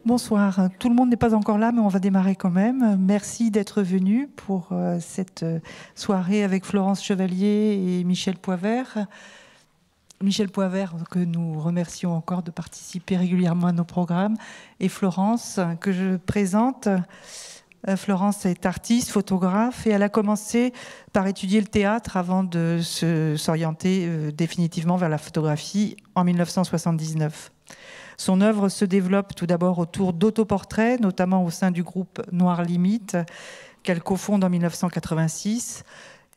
Bonsoir. Tout le monde n'est pas encore là, mais on va démarrer quand même. Merci d'être venu pour cette soirée avec Florence Chevalier et Michel Poivert. Michel Poivert, que nous remercions encore de participer régulièrement à nos programmes, et Florence, que je présente. Florence est artiste, photographe, et elle a commencé par étudier le théâtre avant de s'orienter définitivement vers la photographie en 1979. Son œuvre se développe tout d'abord autour d'autoportraits, notamment au sein du groupe Noir Limite, qu'elle cofonde en 1986.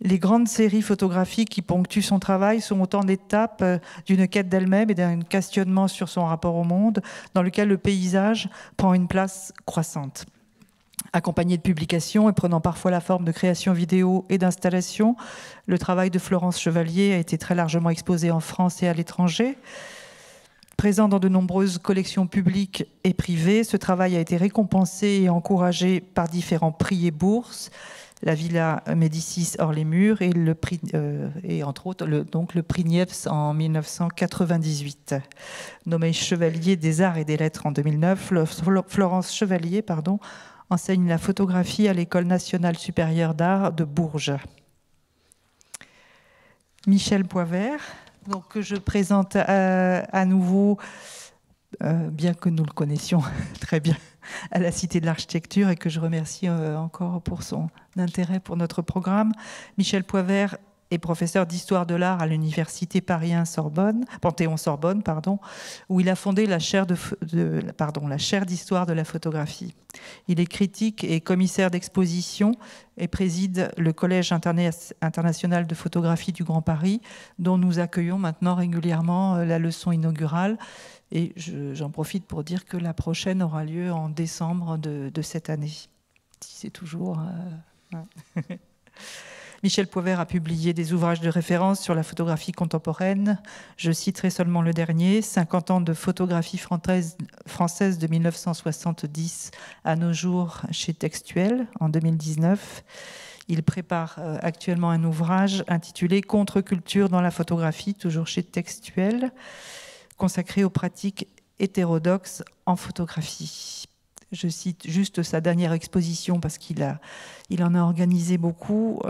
Les grandes séries photographiques qui ponctuent son travail sont autant d'étapes d'une quête d'elle-même et d'un questionnement sur son rapport au monde, dans lequel le paysage prend une place croissante. Accompagné de publications et prenant parfois la forme de créations vidéo et d'installations, le travail de Florence Chevalier a été très largement exposé en France et à l'étranger. Présent dans de nombreuses collections publiques et privées, ce travail a été récompensé et encouragé par différents prix et bourses, la Villa Médicis hors les murs et, le prix, et entre autres le prix Niepce en 1998. Nommée Chevalier des Arts et des Lettres en 2009, Florence Chevalier enseigne la photographie à l'École nationale supérieure d'art de Bourges. Michel Poivert, donc, que je présente à nouveau, bien que nous le connaissions très bien, à la Cité de l'Architecture, et que je remercie encore pour son intérêt pour notre programme. Michel Poivert est professeur d'histoire de l'art à l'université Panthéon-Sorbonne, où il a fondé la chaire d'histoire de la photographie. Il est critique et commissaire d'exposition et préside le Collège international de photographie du Grand Paris, dont nous accueillons maintenant régulièrement la leçon inaugurale. Et j'en profite pour dire que la prochaine aura lieu en décembre de cette année. Si c'est toujours... ouais. Michel Poivert a publié des ouvrages de référence sur la photographie contemporaine. Je citerai seulement le dernier, 50 ans de photographie française de 1970 à nos jours chez Textuel en 2019. Il prépare actuellement un ouvrage intitulé Contre-culture dans la photographie, toujours chez Textuel, consacré aux pratiques hétérodoxes en photographie. Je cite juste sa dernière exposition parce qu'il en a organisé beaucoup.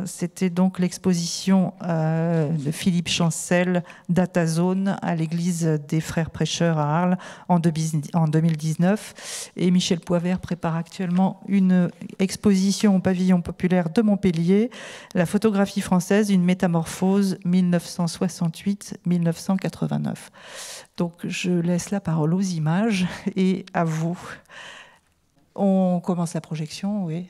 C'était donc l'exposition de Philippe Chancel, Datazone, à l'église des Frères Prêcheurs à Arles en 2019. Et Michel Poivert prépare actuellement une exposition au pavillon populaire de Montpellier, La photographie française, une métamorphose 1968-1989. Donc je laisse la parole aux images et à vous. On commence la projection, oui.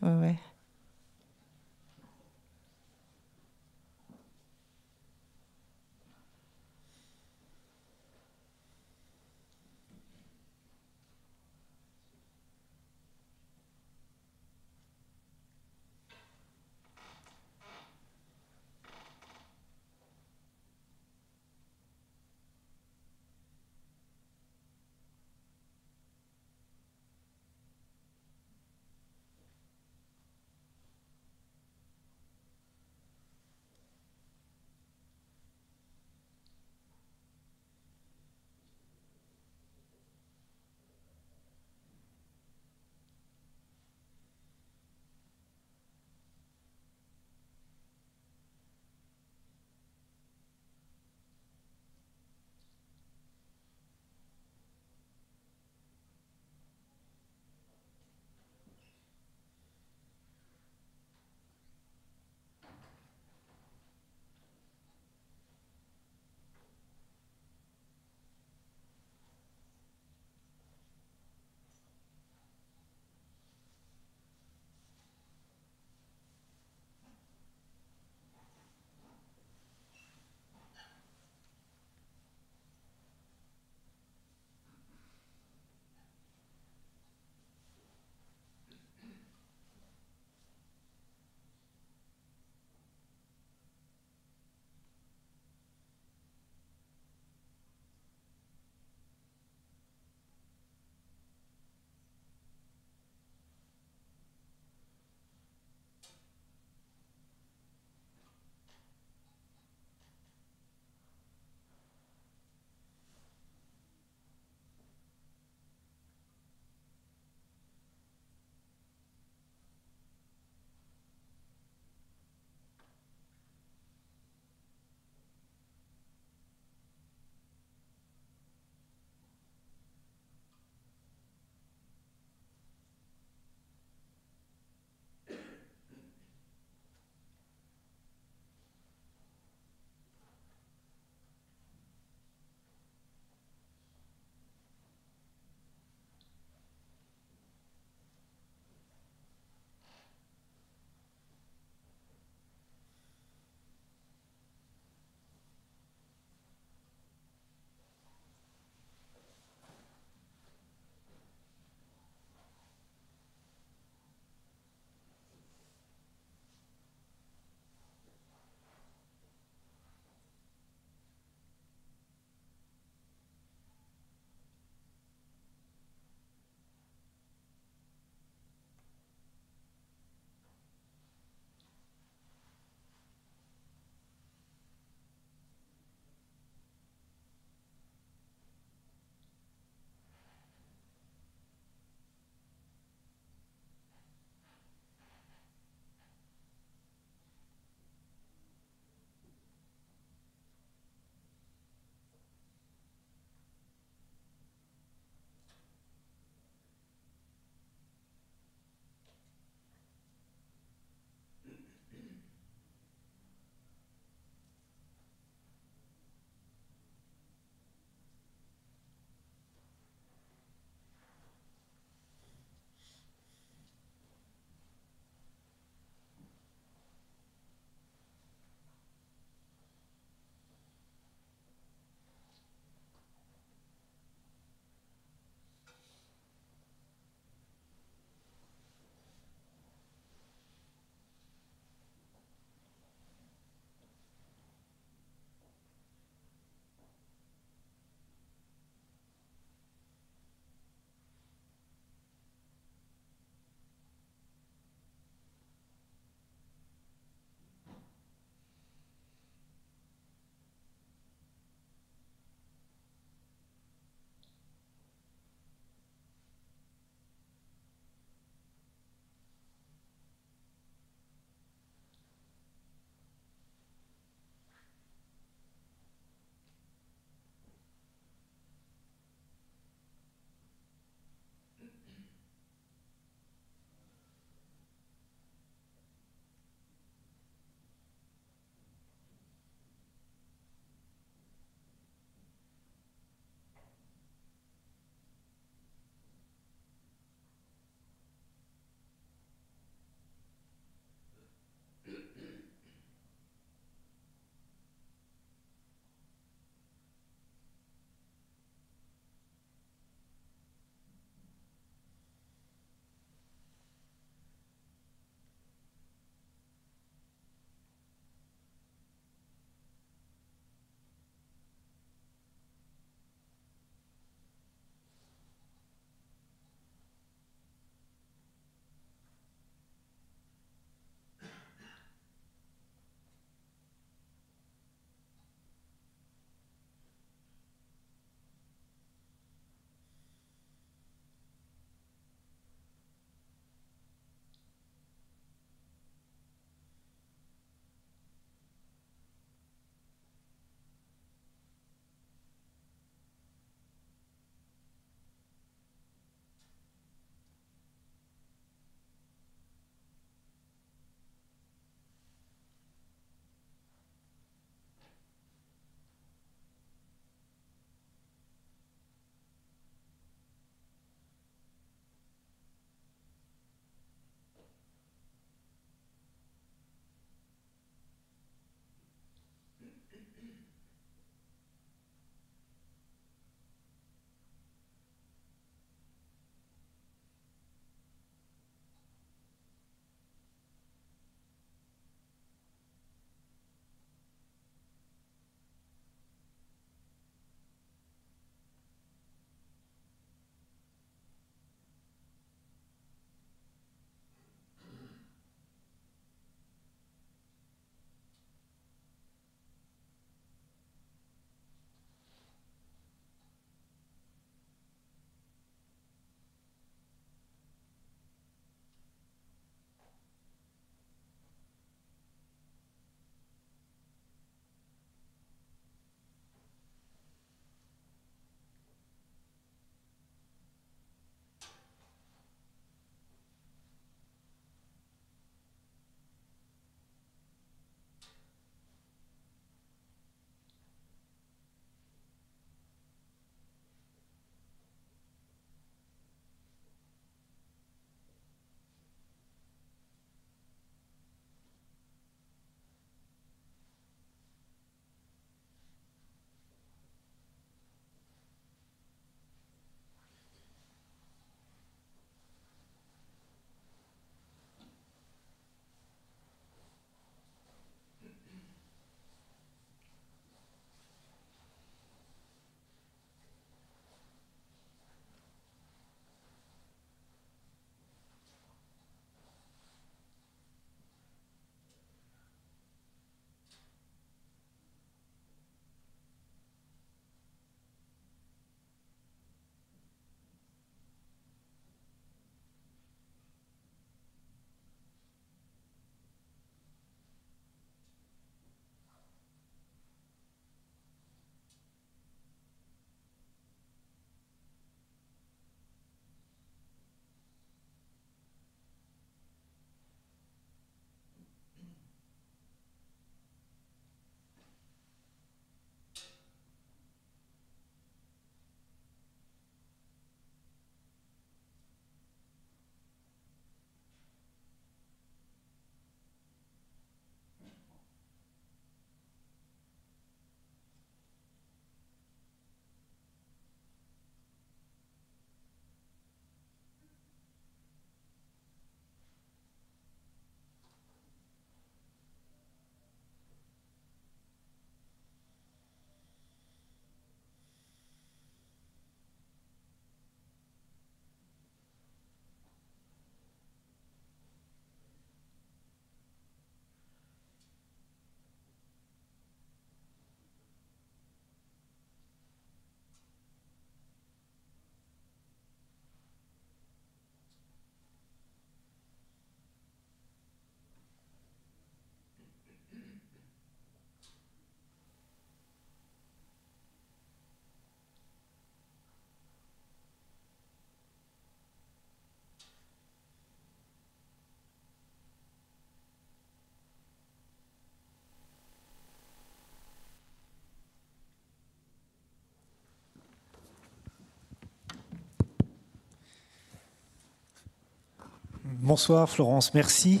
Bonsoir Florence, merci.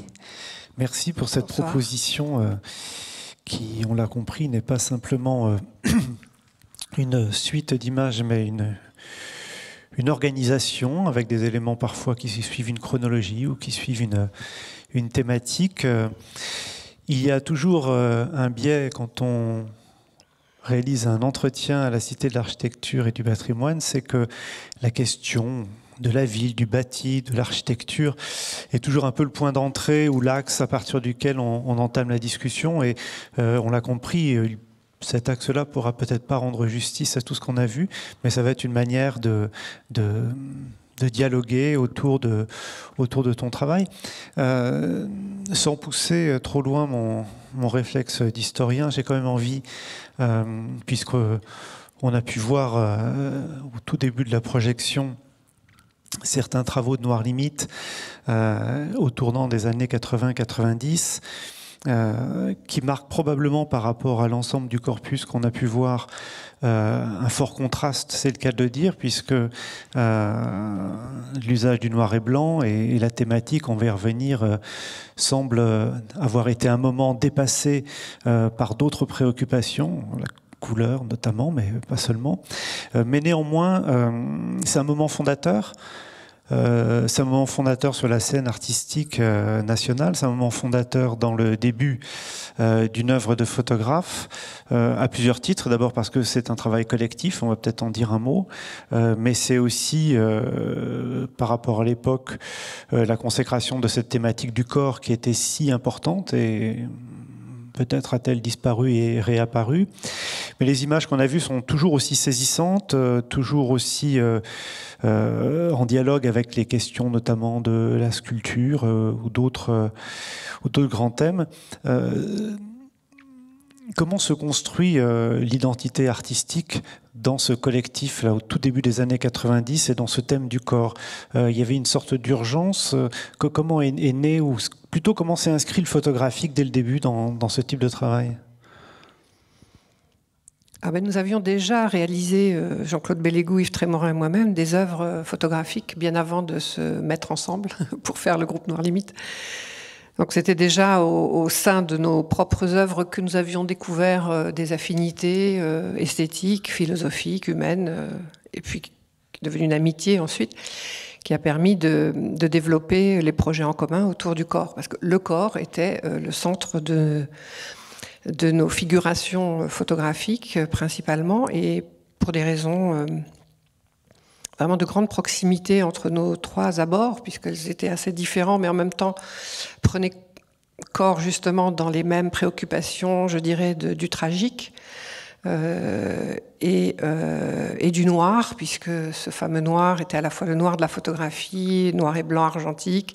Merci pour cette proposition qui, on l'a compris, n'est pas simplement une suite d'images, mais une organisation avec des éléments parfois qui suivent une chronologie ou qui suivent une thématique. Il y a toujours un biais quand on réalise un entretien à la Cité de l'Architecture et du Patrimoine, c'est que la question de la ville, du bâti, de l'architecture est toujours un peu le point d'entrée ou l'axe à partir duquel on entame la discussion. Et on l'a compris, cet axe-là pourra peut-être pas rendre justice à tout ce qu'on a vu, mais ça va être une manière de dialoguer autour de ton travail. Sans pousser trop loin mon réflexe d'historien, j'ai quand même envie, puisqu'on a pu voir au tout début de la projection certains travaux de Noir Limite au tournant des années 80-90, qui marquent probablement par rapport à l'ensemble du corpus qu'on a pu voir un fort contraste, c'est le cas de le dire, puisque l'usage du noir et blanc et la thématique, on va y revenir, semble avoir été un moment dépassé par d'autres préoccupations, la couleur notamment, mais pas seulement. Mais néanmoins, c'est un moment fondateur. C'est un moment fondateur sur la scène artistique nationale, c'est un moment fondateur dans le début d'une œuvre de photographe, à plusieurs titres. D'abord parce que c'est un travail collectif, on va peut-être en dire un mot, mais c'est aussi, par rapport à l'époque, la consécration de cette thématique du corps qui était si importante, et peut-être a-t-elle disparu et réapparu. Mais les images qu'on a vues sont toujours aussi saisissantes, toujours aussi en dialogue avec les questions notamment de la sculpture ou d'autres grands thèmes. Comment se construit l'identité artistique dans ce collectif, là, au tout début des années 90, et dans ce thème du corps? Il y avait une sorte d'urgence. Comment est né, ou plutôt comment s'est inscrit le photographique dès le début dans ce type de travail? Nous avions déjà réalisé, Jean-Claude Bellégou, Yves Trémorin et moi-même, des œuvres photographiques bien avant de se mettre ensemble pour faire le groupe Noir Limite. Donc c'était déjà au sein de nos propres œuvres que nous avions découvert des affinités esthétiques, philosophiques, humaines, et puis devenu une amitié ensuite, qui a permis de développer les projets en commun autour du corps. Parce que le corps était le centre de nos figurations photographiques principalement, et pour des raisons vraiment de grande proximité entre nos trois abords, puisqu'elles étaient assez différents, mais en même temps prenaient corps justement dans les mêmes préoccupations, je dirais, du tragique et du noir, puisque ce fameux noir était à la fois le noir de la photographie, noir et blanc argentique,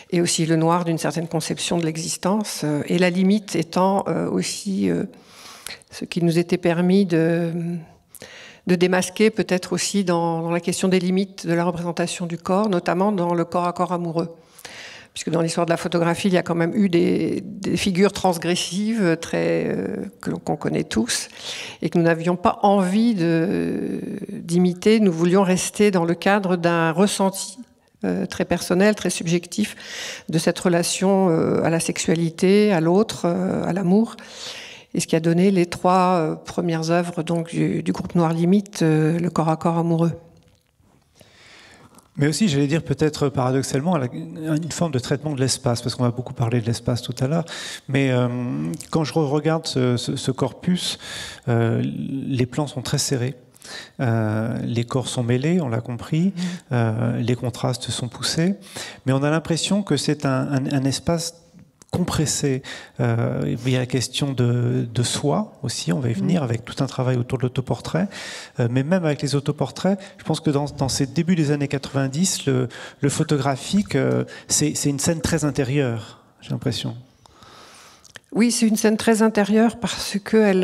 et aussi le noir d'une certaine conception de l'existence, et la limite étant aussi ce qui nous était permis de démasquer peut-être aussi dans la question des limites de la représentation du corps, notamment dans le corps à corps amoureux. Puisque dans l'histoire de la photographie, il y a quand même eu des figures transgressives qu'on connaît tous, et que nous n'avions pas envie d'imiter. Nous voulions rester dans le cadre d'un ressenti très personnel, très subjectif de cette relation à la sexualité, à l'autre, à l'amour. Et ce qui a donné les trois premières œuvres donc, du groupe Noir Limite, le corps à corps amoureux. Mais aussi, j'allais dire peut-être paradoxalement, une forme de traitement de l'espace, parce qu'on a beaucoup parlé de l'espace tout à l'heure. Mais quand je regarde ce corpus, les plans sont très serrés. Les corps sont mêlés, on l'a compris, les contrastes sont poussés, mais on a l'impression que c'est un espace compressé. Il y a la question de soi aussi, on va y venir, avec tout un travail autour de l'autoportrait, mais même avec les autoportraits, je pense que dans ces débuts des années 90, le photographique, c'est une scène très intérieure, j'ai l'impression. Oui, c'est une scène très intérieure parce qu'elle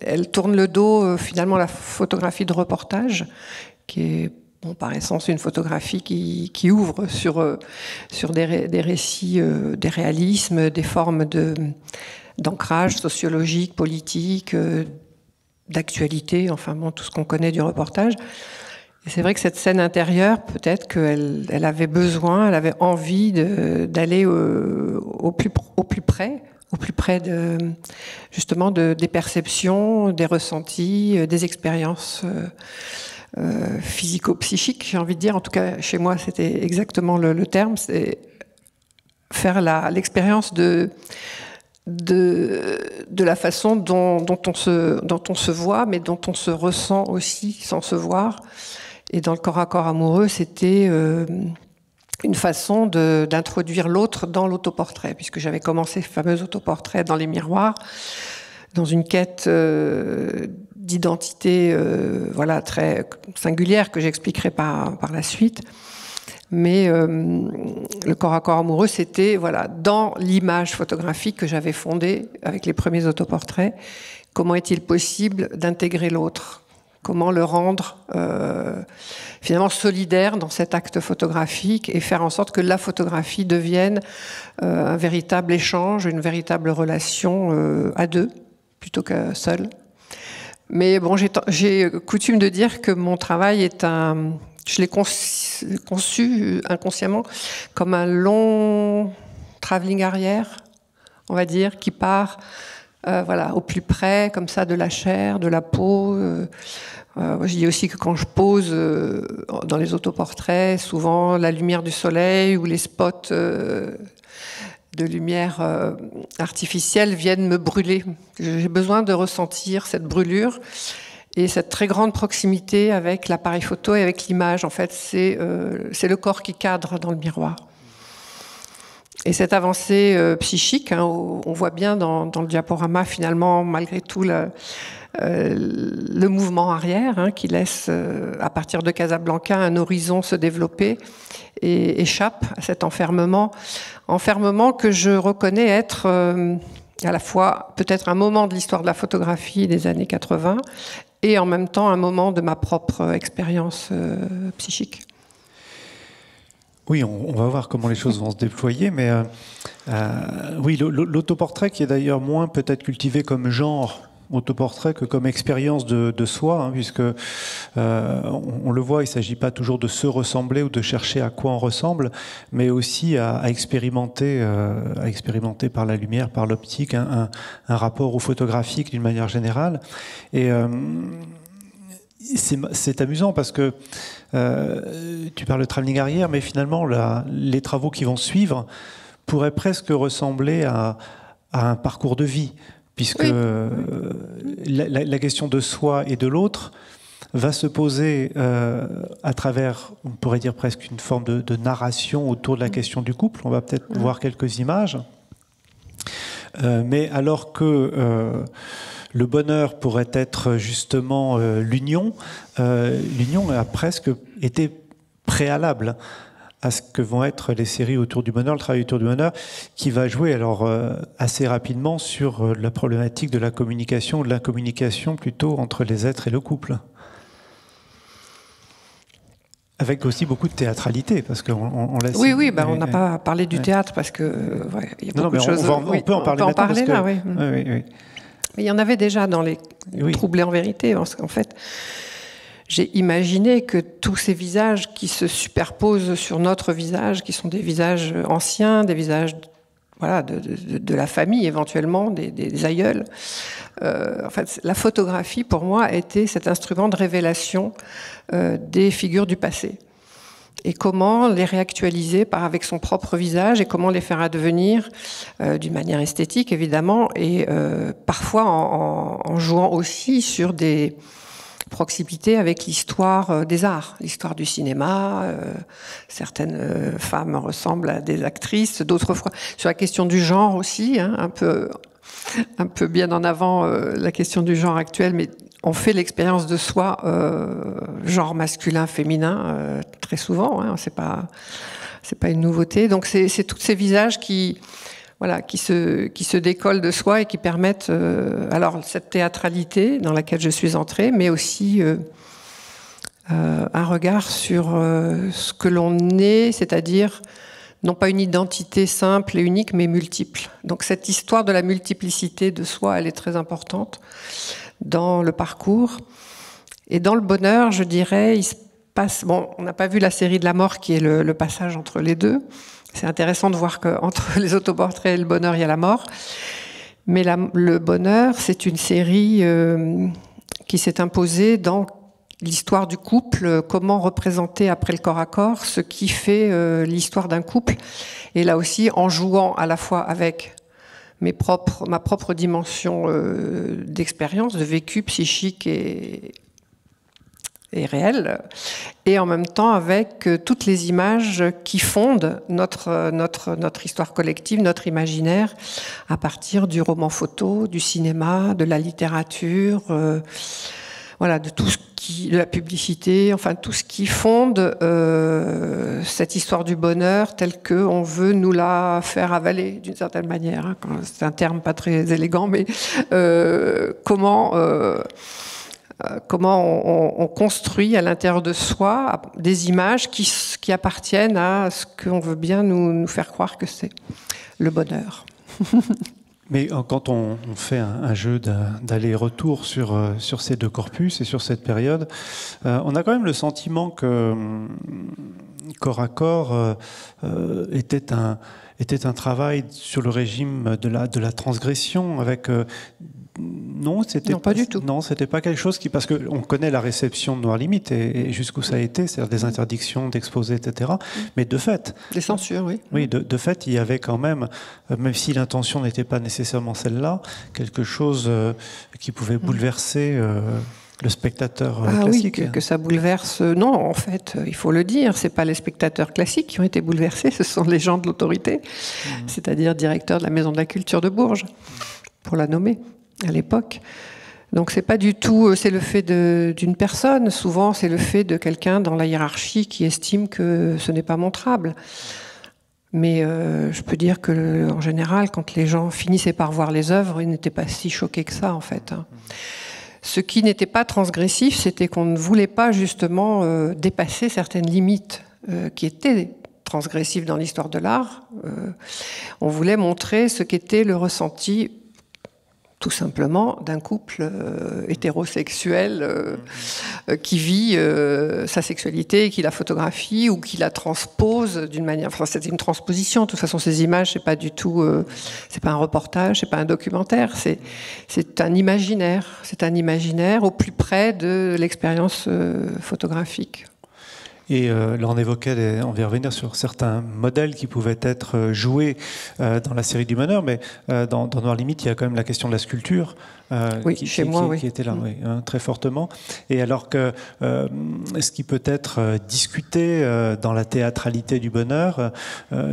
elle tourne le dos finalement à la photographie de reportage, qui est par essence une photographie qui ouvre sur des récits, des réalismes, des formes d'ancrage sociologique, politique, d'actualité, enfin bon, tout ce qu'on connaît du reportage. Et c'est vrai que cette scène intérieure, peut-être qu'elle avait besoin, elle avait envie d'aller au plus près justement des perceptions, des ressentis, des expériences physico-psychiques, j'ai envie de dire. En tout cas, chez moi, c'était exactement le terme. C'est faire l'expérience de la façon dont on se voit, mais dont on se ressent aussi sans se voir. Et dans le corps à corps amoureux, c'était une façon d'introduire l'autre dans l'autoportrait, puisque j'avais commencé ce fameux autoportrait dans les miroirs, dans une quête d'identité voilà, très singulière que j'expliquerai par la suite. Mais le corps à corps amoureux, c'était voilà, dans l'image photographique que j'avais fondée avec les premiers autoportraits, comment est-il possible d'intégrer l'autre ? Comment le rendre finalement solidaire dans cet acte photographique et faire en sorte que la photographie devienne un véritable échange, une véritable relation à deux, plutôt qu'à seul. Mais bon, j'ai coutume de dire que mon travail je l'ai conçu inconsciemment comme un long travelling arrière, on va dire, qui part voilà, au plus près, comme ça, de la chair, de la peau. Je dis aussi que quand je pose dans les autoportraits, souvent la lumière du soleil ou les spots de lumière artificielle viennent me brûler. J'ai besoin de ressentir cette brûlure et cette très grande proximité avec l'appareil photo et avec l'image. En fait, c'est le corps qui cadre dans le miroir. Et cette avancée psychique, hein, on voit bien dans le diaporama, finalement, malgré tout, le mouvement arrière, hein, qui laisse, à partir de Casablanca, un horizon se développer et échappe à cet enfermement que je reconnais être à la fois peut-être un moment de l'histoire de la photographie des années 80 et en même temps un moment de ma propre expérience psychique. Oui, on va voir comment les choses vont se déployer, mais oui, l'autoportrait qui est d'ailleurs moins peut-être cultivé comme genre autoportrait que comme expérience de soi, hein, puisque on le voit, il ne s'agit pas toujours de se ressembler ou de chercher à quoi on ressemble, mais aussi à expérimenter par la lumière, par l'optique, un rapport au photographique d'une manière générale. Et c'est amusant parce que tu parles de travelling arrière, mais finalement, les travaux qui vont suivre pourraient presque ressembler à un parcours de vie, puisque oui. La question de soi et de l'autre va se poser à travers, on pourrait dire presque une forme de narration autour de la question du couple. On va peut-être voir quelques images. Mais alors que le bonheur pourrait être justement l'union a presque été préalable à ce que vont être les séries autour du bonheur, le travail autour du bonheur, qui va jouer alors assez rapidement sur la problématique de la communication, ou de l'incommunication plutôt entre les êtres et le couple. Avec aussi beaucoup de théâtralité, parce qu'on laisse... Oui, ben on n'a pas parlé du théâtre, parce que y a beaucoup de choses... On peut en parler maintenant, parce que... là, oui. Oui. Mais il y en avait déjà dans les Troublés en vérité, parce qu'en fait, j'ai imaginé que tous ces visages qui se superposent sur notre visage, qui sont des visages anciens, des visages voilà, de la famille éventuellement, des aïeuls, en fait, la photographie, pour moi, était cet instrument de révélation des figures du passé. Et comment les réactualiser avec son propre visage et comment les faire advenir d'une manière esthétique, évidemment, et parfois en jouant aussi sur des proximités avec l'histoire des arts, l'histoire du cinéma. Certaines femmes ressemblent à des actrices, d'autres fois sur la question du genre aussi, hein, un peu bien en avant la question du genre actuel, mais on fait l'expérience de soi, genre masculin, féminin, très souvent. Hein, c'est pas une nouveauté. Donc c'est tous ces visages qui se décollent de soi et qui permettent alors cette théâtralité dans laquelle je suis entrée, mais aussi un regard sur ce que l'on est, c'est-à-dire non pas une identité simple et unique, mais multiple. Donc cette histoire de la multiplicité de soi, elle est très importante dans le parcours. Et dans le bonheur, je dirais, passe... Bon, on n'a pas vu la série de la mort qui est le passage entre les deux. C'est intéressant de voir qu'entre les autoportraits et le bonheur, il y a la mort. Mais le bonheur, c'est une série qui s'est imposée dans l'histoire du couple, comment représenter après le corps à corps ce qui fait l'histoire d'un couple. Et là aussi, en jouant à la fois avec ma propre dimension d'expérience, de vécu psychique et réel, et en même temps avec toutes les images qui fondent notre histoire collective, notre imaginaire, à partir du roman photo, du cinéma, de la littérature, voilà, de tout ce de la publicité, enfin tout ce qui fonde cette histoire du bonheur telle qu'on veut nous la faire avaler d'une certaine manière. Hein. C'est un terme pas très élégant, mais comment on construit à l'intérieur de soi des images qui appartiennent à ce qu'on veut bien nous faire croire que c'est le bonheur. Mais quand on fait un jeu d'aller-retour sur ces deux corpus et sur cette période, on a quand même le sentiment que Corps à corps était un travail sur le régime de la transgression avec... Non, pas du tout. Non, c'était pas quelque chose parce que on connaît la réception de Noir Limite et jusqu'où ça a été, c'est-à-dire des interdictions d'exposer, etc. Mais de fait, des censures, oui. Oui, de fait, il y avait quand même si l'intention n'était pas nécessairement celle-là, quelque chose qui pouvait bouleverser le spectateur classique. Oui, que ça bouleverse. Non, en fait, il faut le dire, c'est pas les spectateurs classiques qui ont été bouleversés, ce sont les gens de l'autorité, c'est-à-dire directeur de la Maison de la Culture de Bourges, pour la nommer à l'époque. Donc c'est pas du tout, c'est le fait d'une personne. Souvent, c'est le fait de quelqu'un dans la hiérarchie qui estime que ce n'est pas montrable. Mais je peux dire que en général, quand les gens finissaient par voir les œuvres, ils n'étaient pas si choqués que ça, en fait. Hein. Ce qui n'était pas transgressif, c'était qu'on ne voulait pas justement dépasser certaines limites qui étaient transgressives dans l'histoire de l'art. On voulait montrer ce qu'était le ressenti tout simplement d'un couple hétérosexuel qui vit sa sexualité, qui la photographie ou qui la transpose d'une manière. Enfin, c'est une transposition. De toute façon, ces images, c'est pas du tout, c'est pas un reportage, c'est pas un documentaire, c'est un imaginaire. C'est un imaginaire au plus près de l'expérience photographique. Et là, on évoquait, on va revenir sur certains modèles qui pouvaient être joués dans la série du Bonheur, mais dans Noir Limite, il y a quand même la question de la sculpture qui était là très fortement. Et alors que ce qui peut être discuté dans la théâtralité du bonheur,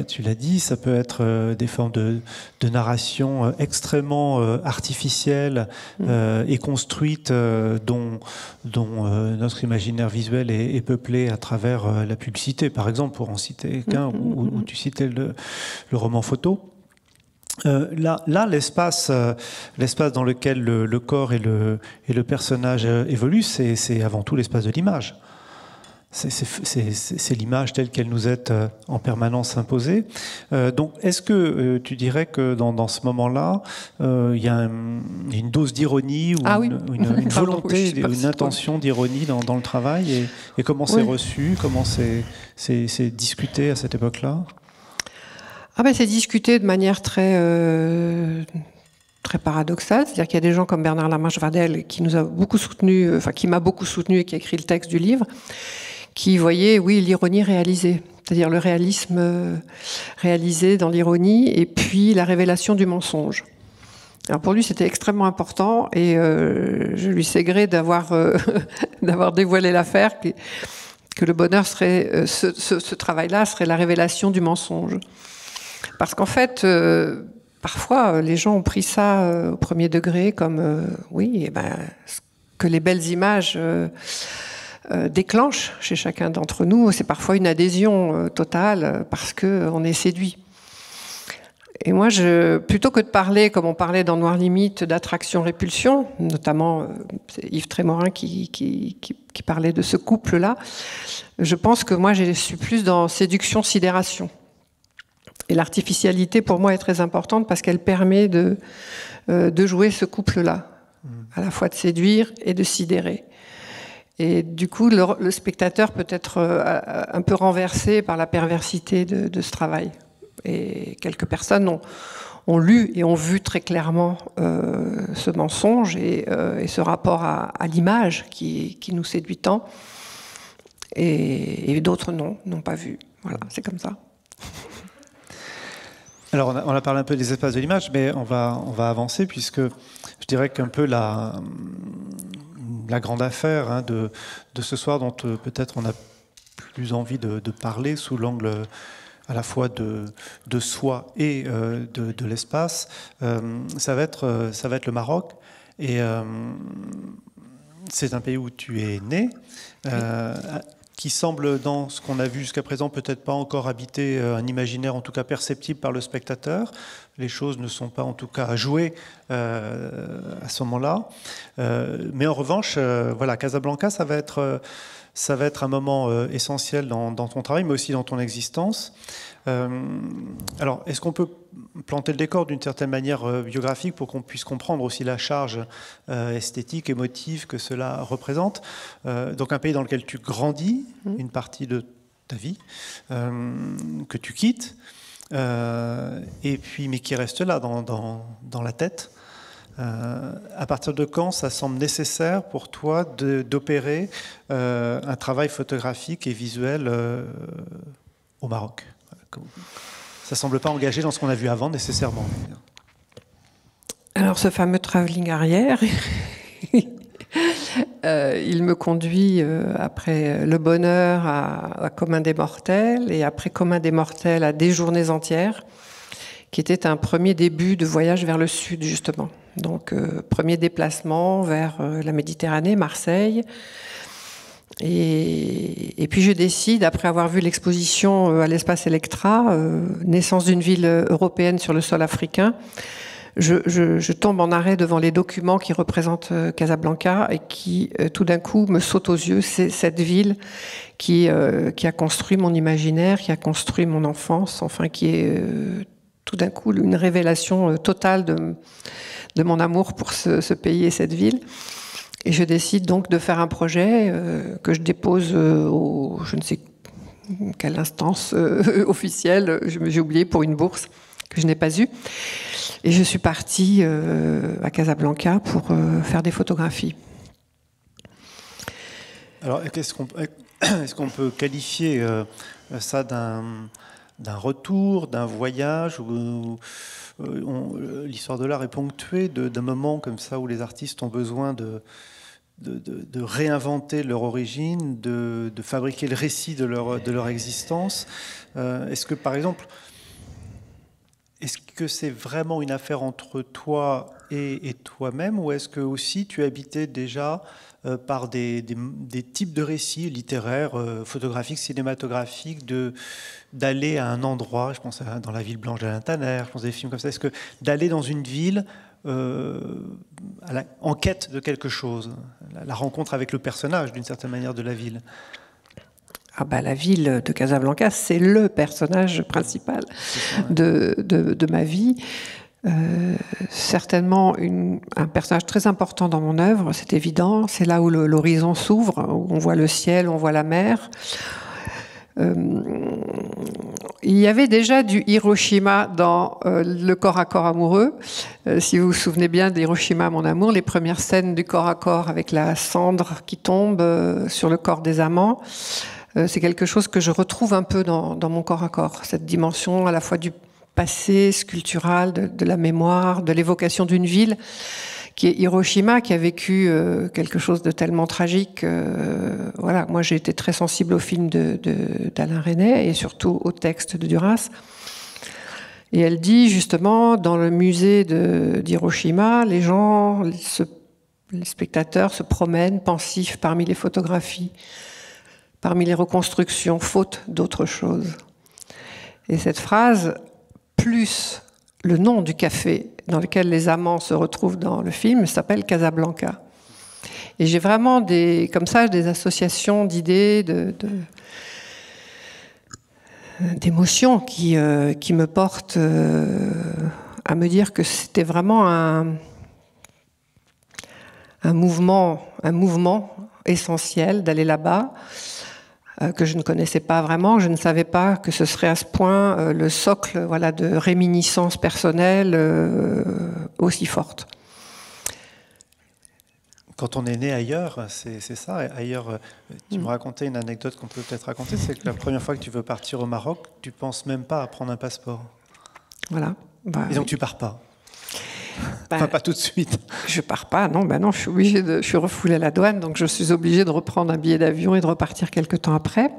tu l'as dit, ça peut être des formes de narration extrêmement artificielles et construites dont notre imaginaire visuel est peuplé à travers la publicité, par exemple, pour en citer qu'un, où tu citais le roman photo. Là, l'espace dans lequel le corps et le personnage évoluent, c'est avant tout l'espace de l'image. C'est l'image telle qu'elle nous est en permanence imposée. Donc, est-ce que tu dirais que dans ce moment-là, il y a une dose d'ironie ou une volonté, une intention d'ironie dans le travail et comment c'est reçu, comment c'est discuté à cette époque-là? C'est discuté de manière très paradoxale, c'est-à-dire qu'il y a des gens comme Bernard Lamarche-Vadel qui nous a beaucoup soutenu, qui m'a beaucoup soutenu et qui a écrit le texte du livre, qui voyait, l'ironie réalisée, c'est-à-dire le réalisme réalisé dans l'ironie et puis la révélation du mensonge. Alors pour lui, c'était extrêmement important et je lui sais gré d'avoir dévoilé l'affaire, que le bonheur serait, ce travail-là serait la révélation du mensonge. Parce qu'en fait, parfois, les gens ont pris ça au premier degré comme, que les belles images déclenchent chez chacun d'entre nous. C'est parfois une adhésion totale parce qu'on est séduit. Et moi, plutôt que de parler, comme on parlait dans Noir Limite, d'attraction-répulsion, notamment c'est Yves Trémorin qui parlait de ce couple-là, je pense que moi, je suis plus dans séduction-sidération. Et l'artificialité, pour moi, est très importante parce qu'elle permet de jouer ce couple-là, à la fois de séduire et de sidérer. Et du coup, le spectateur peut être un peu renversé par la perversité de ce travail. Et quelques personnes ont lu et ont vu très clairement ce mensonge et ce rapport à l'image qui nous séduit tant. Et d'autres n'ont pas vu. Voilà, c'est comme ça. Alors, on a parlé un peu des espaces de l'image, mais on va avancer, puisque je dirais qu'un peu la grande affaire hein, de ce soir, dont peut-être on a plus envie de parler sous l'angle à la fois de soi et de l'espace, ça va être le Maroc. Et c'est un pays où tu es né, qui semble, dans ce qu'on a vu jusqu'à présent, peut-être pas encore habiter un imaginaire, en tout cas perceptible par le spectateur. Les choses ne sont pas, en tout cas, jouées à ce moment-là. Mais en revanche, voilà, Casablanca, ça va être un moment essentiel dans ton travail, mais aussi dans ton existence. Alors, est-ce qu'on peut planter le décor d'une certaine manière biographique pour qu'on puisse comprendre aussi la charge esthétique, émotive que cela représente? Donc un pays dans lequel tu grandis, une partie de ta vie, que tu quittes, et puis, mais qui reste là, dans la tête. À partir de quand ça semble nécessaire pour toi d'opérer un travail photographique et visuel au Maroc? Ça ne semble pas engagé dans ce qu'on a vu avant nécessairement. Alors ce fameux travelling arrière, il me conduit après Le Bonheur à Commun des Mortels et après Commun des Mortels à Des Journées entières, qui était un premier début de voyage vers le sud justement. Donc premier déplacement vers la Méditerranée, Marseille. Et puis je décide, après avoir vu l'exposition à l'espace Electra, naissance d'une ville européenne sur le sol africain, je tombe en arrêt devant les documents qui représentent Casablanca et qui tout d'un coup me sautent aux yeux. C'est cette ville qui a construit mon imaginaire, qui a construit mon enfance, enfin qui est tout d'un coup une révélation totale de mon amour pour ce pays et cette ville. Et je décide donc de faire un projet que je dépose je ne sais quelle instance officielle, j'ai oublié, pour une bourse que je n'ai pas eue. Et je suis partie à Casablanca pour faire des photographies. Alors, est-ce qu'on peut qualifier ça d'un retour, d'un voyage où l'histoire de l'art est ponctuée d'un moment comme ça où les artistes ont besoin de réinventer leur origine, de fabriquer le récit de leur existence. Est-ce que, par exemple, est-ce que c'est vraiment une affaire entre toi et toi-même, ou est-ce que aussi tu habitais déjà par des types de récits littéraires, photographiques, cinématographiques, d'aller à un endroit, je pense dans La Ville Blanche d'Alain Tanner, je pense à des films comme ça, est-ce que d'aller dans une ville en quête de quelque chose, la rencontre avec le personnage d'une certaine manière de la ville? Ah bah, la ville de Casablanca, c'est le personnage principal de ma vie. Certainement un personnage très important dans mon œuvre, c'est évident. C'est là où l'horizon s'ouvre, où on voit le ciel, on voit la mer. Il y avait déjà du Hiroshima dans le corps à corps amoureux. Si vous vous souvenez bien d'Hiroshima, mon amour, les premières scènes du corps à corps avec la cendre qui tombe sur le corps des amants, c'est quelque chose que je retrouve un peu dans mon corps à corps. Cette dimension à la fois du passé sculptural, de la mémoire, de l'évocation d'une ville qui est Hiroshima, qui a vécu quelque chose de tellement tragique. Voilà, moi j'ai été très sensible au film d'Alain Resnais et surtout au texte de Duras. Et elle dit justement, dans le musée d'Hiroshima, les spectateurs se promènent pensifs parmi les photographies, parmi les reconstructions, faute d'autre chose. Et cette phrase, plus le nom du café dans lequel les amants se retrouvent dans le film, s'appelle Casablanca. Et j'ai vraiment comme ça, des associations d'idées, d'émotions qui me portent à me dire que c'était vraiment un mouvement essentiel d'aller là-bas, que je ne connaissais pas vraiment. Je ne savais pas que ce serait à ce point le socle de réminiscences personnelles aussi forte. Quand on est né ailleurs, c'est ça. Ailleurs, tu me racontais une anecdote qu'on peut peut-être raconter, c'est que la première fois que tu veux partir au Maroc, tu ne penses même pas à prendre un passeport. Voilà. Et donc tu pars pas. Enfin, pas tout de suite. Je pars pas, non, non, je suis refoulée à la douane, donc je suis obligée de reprendre un billet d'avion et de repartir quelques temps après.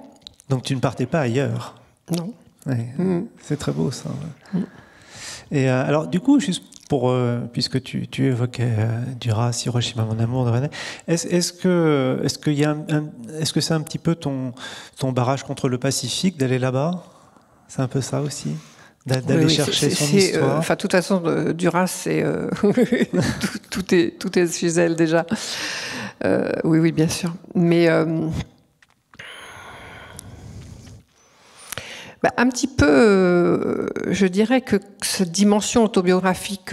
Donc tu ne partais pas ailleurs? Non. Ouais, c'est très beau ça. Et alors du coup, juste pour, puisque tu évoquais Duras, Hiroshima, mon amour, est-ce que c'est un petit peu ton barrage contre le Pacifique d'aller là-bas? C'est un peu ça aussi? D'aller chercher son histoire. De toute façon, Duras, c'est tout est chez elle déjà. Oui, bien sûr. Mais un petit peu, je dirais que cette dimension autobiographique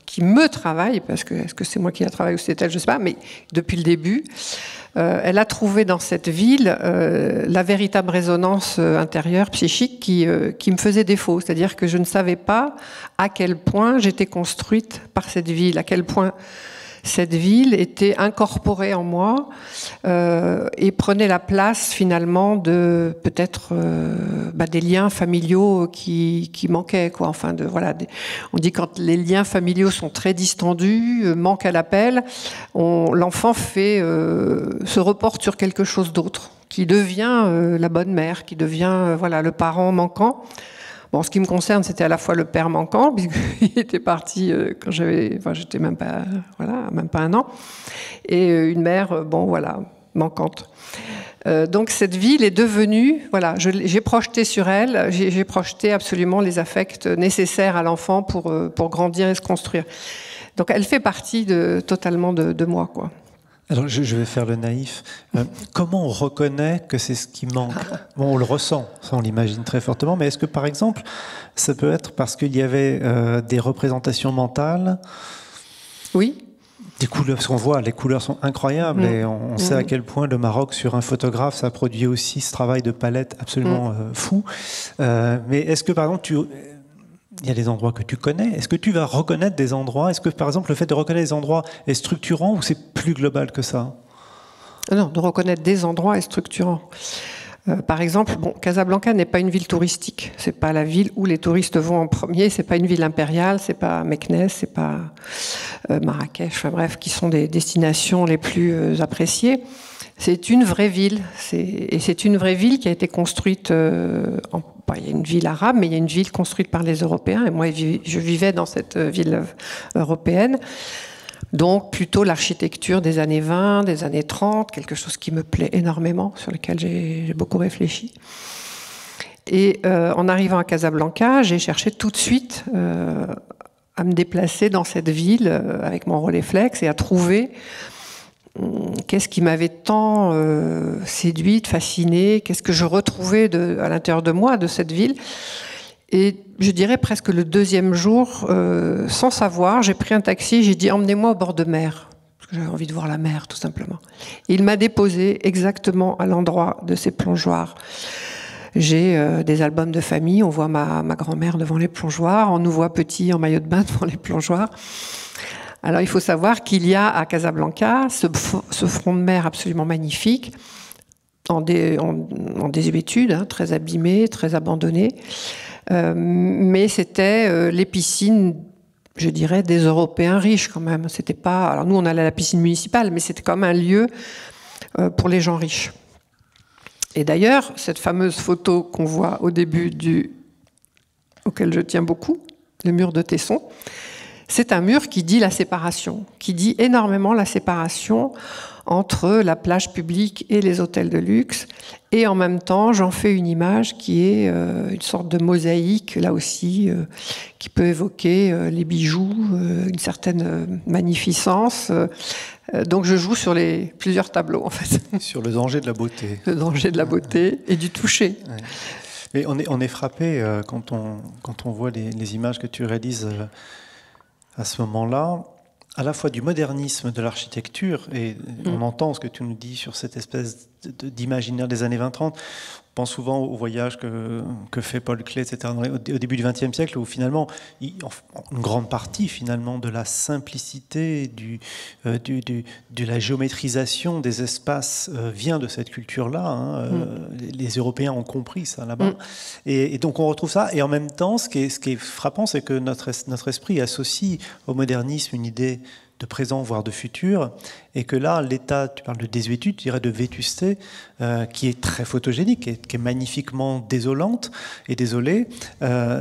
qui me travaille, parce que est-ce que c'est moi qui la travaille ou c'est elle, je ne sais pas, mais depuis le début, elle a trouvé dans cette ville la véritable résonance intérieure, psychique, qui me faisait défaut. C'est-à-dire que je ne savais pas à quel point j'étais construite par cette ville, à quel point cette ville était incorporée en moi et prenait la place finalement de peut-être des liens familiaux qui manquaient, quoi. Enfin, on dit quand les liens familiaux sont très distendus, manquent à l'appel, l'enfant se reporte sur quelque chose d'autre, qui devient la bonne mère, qui devient le parent manquant. Bon, en ce qui me concerne, c'était à la fois le père manquant, puisqu'il était parti quand j'étais même pas un an, et une mère, manquante. Donc cette ville est devenue, j'ai projeté sur elle, j'ai projeté absolument les affects nécessaires à l'enfant pour grandir et se construire. Donc elle fait partie totalement de moi, quoi. Alors, je vais faire le naïf. Comment on reconnaît que c'est ce qui manque? Bon, on le ressent, ça on l'imagine très fortement, mais est-ce que, par exemple, ça peut être parce qu'il y avait des représentations mentales? Oui. Des couleurs, parce qu'on voit, les couleurs sont incroyables et on sait à quel point le Maroc, sur un photographe, ça produit aussi ce travail de palette absolument fou. Mais est-ce que, par exemple, il y a des endroits que tu connais. Est-ce que tu vas reconnaître des endroits? Est-ce que, par exemple, le fait de reconnaître des endroits est structurant ou c'est plus global que ça? Non, de reconnaître des endroits est structurant. Par exemple, Casablanca n'est pas une ville touristique. C'est pas la ville où les touristes vont en premier. C'est pas une ville impériale. C'est pas Meknès. C'est pas Marrakech. Enfin bref, qui sont des destinations les plus appréciées. C'est une vraie ville. Et c'est une vraie ville qui a été construite il y a une ville arabe, mais il y a une ville construite par les Européens. Et moi, je vivais dans cette ville européenne. Donc, plutôt l'architecture des années 20, des années 30, quelque chose qui me plaît énormément, sur lequel j'ai beaucoup réfléchi. Et en arrivant à Casablanca, j'ai cherché tout de suite à me déplacer dans cette ville avec mon Rolleiflex et à trouver qu'est-ce qui m'avait tant séduite, fascinée, qu'est-ce que je retrouvais à l'intérieur de moi, de cette ville. Et je dirais presque le deuxième jour, sans savoir, j'ai pris un taxi, j'ai dit « emmenez-moi au bord de mer ». Parce que j'avais envie de voir la mer, tout simplement. Et il m'a déposé exactement à l'endroit de ces plongeoires. J'ai des albums de famille, on voit ma grand-mère devant les plongeoires, on nous voit petits en maillot de bain devant les plongeoirs. Alors il faut savoir qu'il y a à Casablanca ce front de mer absolument magnifique, en désuétude, très abîmé, très abandonné. Mais c'était les piscines, je dirais, des Européens riches quand même. C'était pas. Alors nous, on allait à la piscine municipale, mais c'était quand même un lieu pour les gens riches. Et d'ailleurs, cette fameuse photo qu'on voit au début auquel je tiens beaucoup, le mur de Tesson, c'est un mur qui dit la séparation, qui dit énormément la séparation entre la plage publique et les hôtels de luxe. Et en même temps, j'en fais une image qui est une sorte de mosaïque, là aussi, qui peut évoquer les bijoux, une certaine magnificence. Donc je joue sur plusieurs tableaux, en fait. Sur le danger de la beauté. Le danger de la beauté et du toucher. Ouais. Mais on est frappé quand on voit les images que tu réalises à ce moment-là. à la fois du modernisme de l'architecture, et on entend ce que tu nous dis sur cette espèce d'imaginaire des années 20-30. On pense souvent au voyage que fait Paul Klee, etc., au début du XXe siècle, où finalement, une grande partie finalement de la simplicité, de la géométrisation des espaces vient de cette culture-là. Les Européens ont compris ça là-bas. Et donc on retrouve ça. Et en même temps, ce qui est frappant, c'est que notre esprit associe au modernisme une idée de présent, voire de futur, et que là, l'état, tu parles de désuétude, tu dirais de vétusté, qui est très photogénique, qui est magnifiquement désolante et désolée,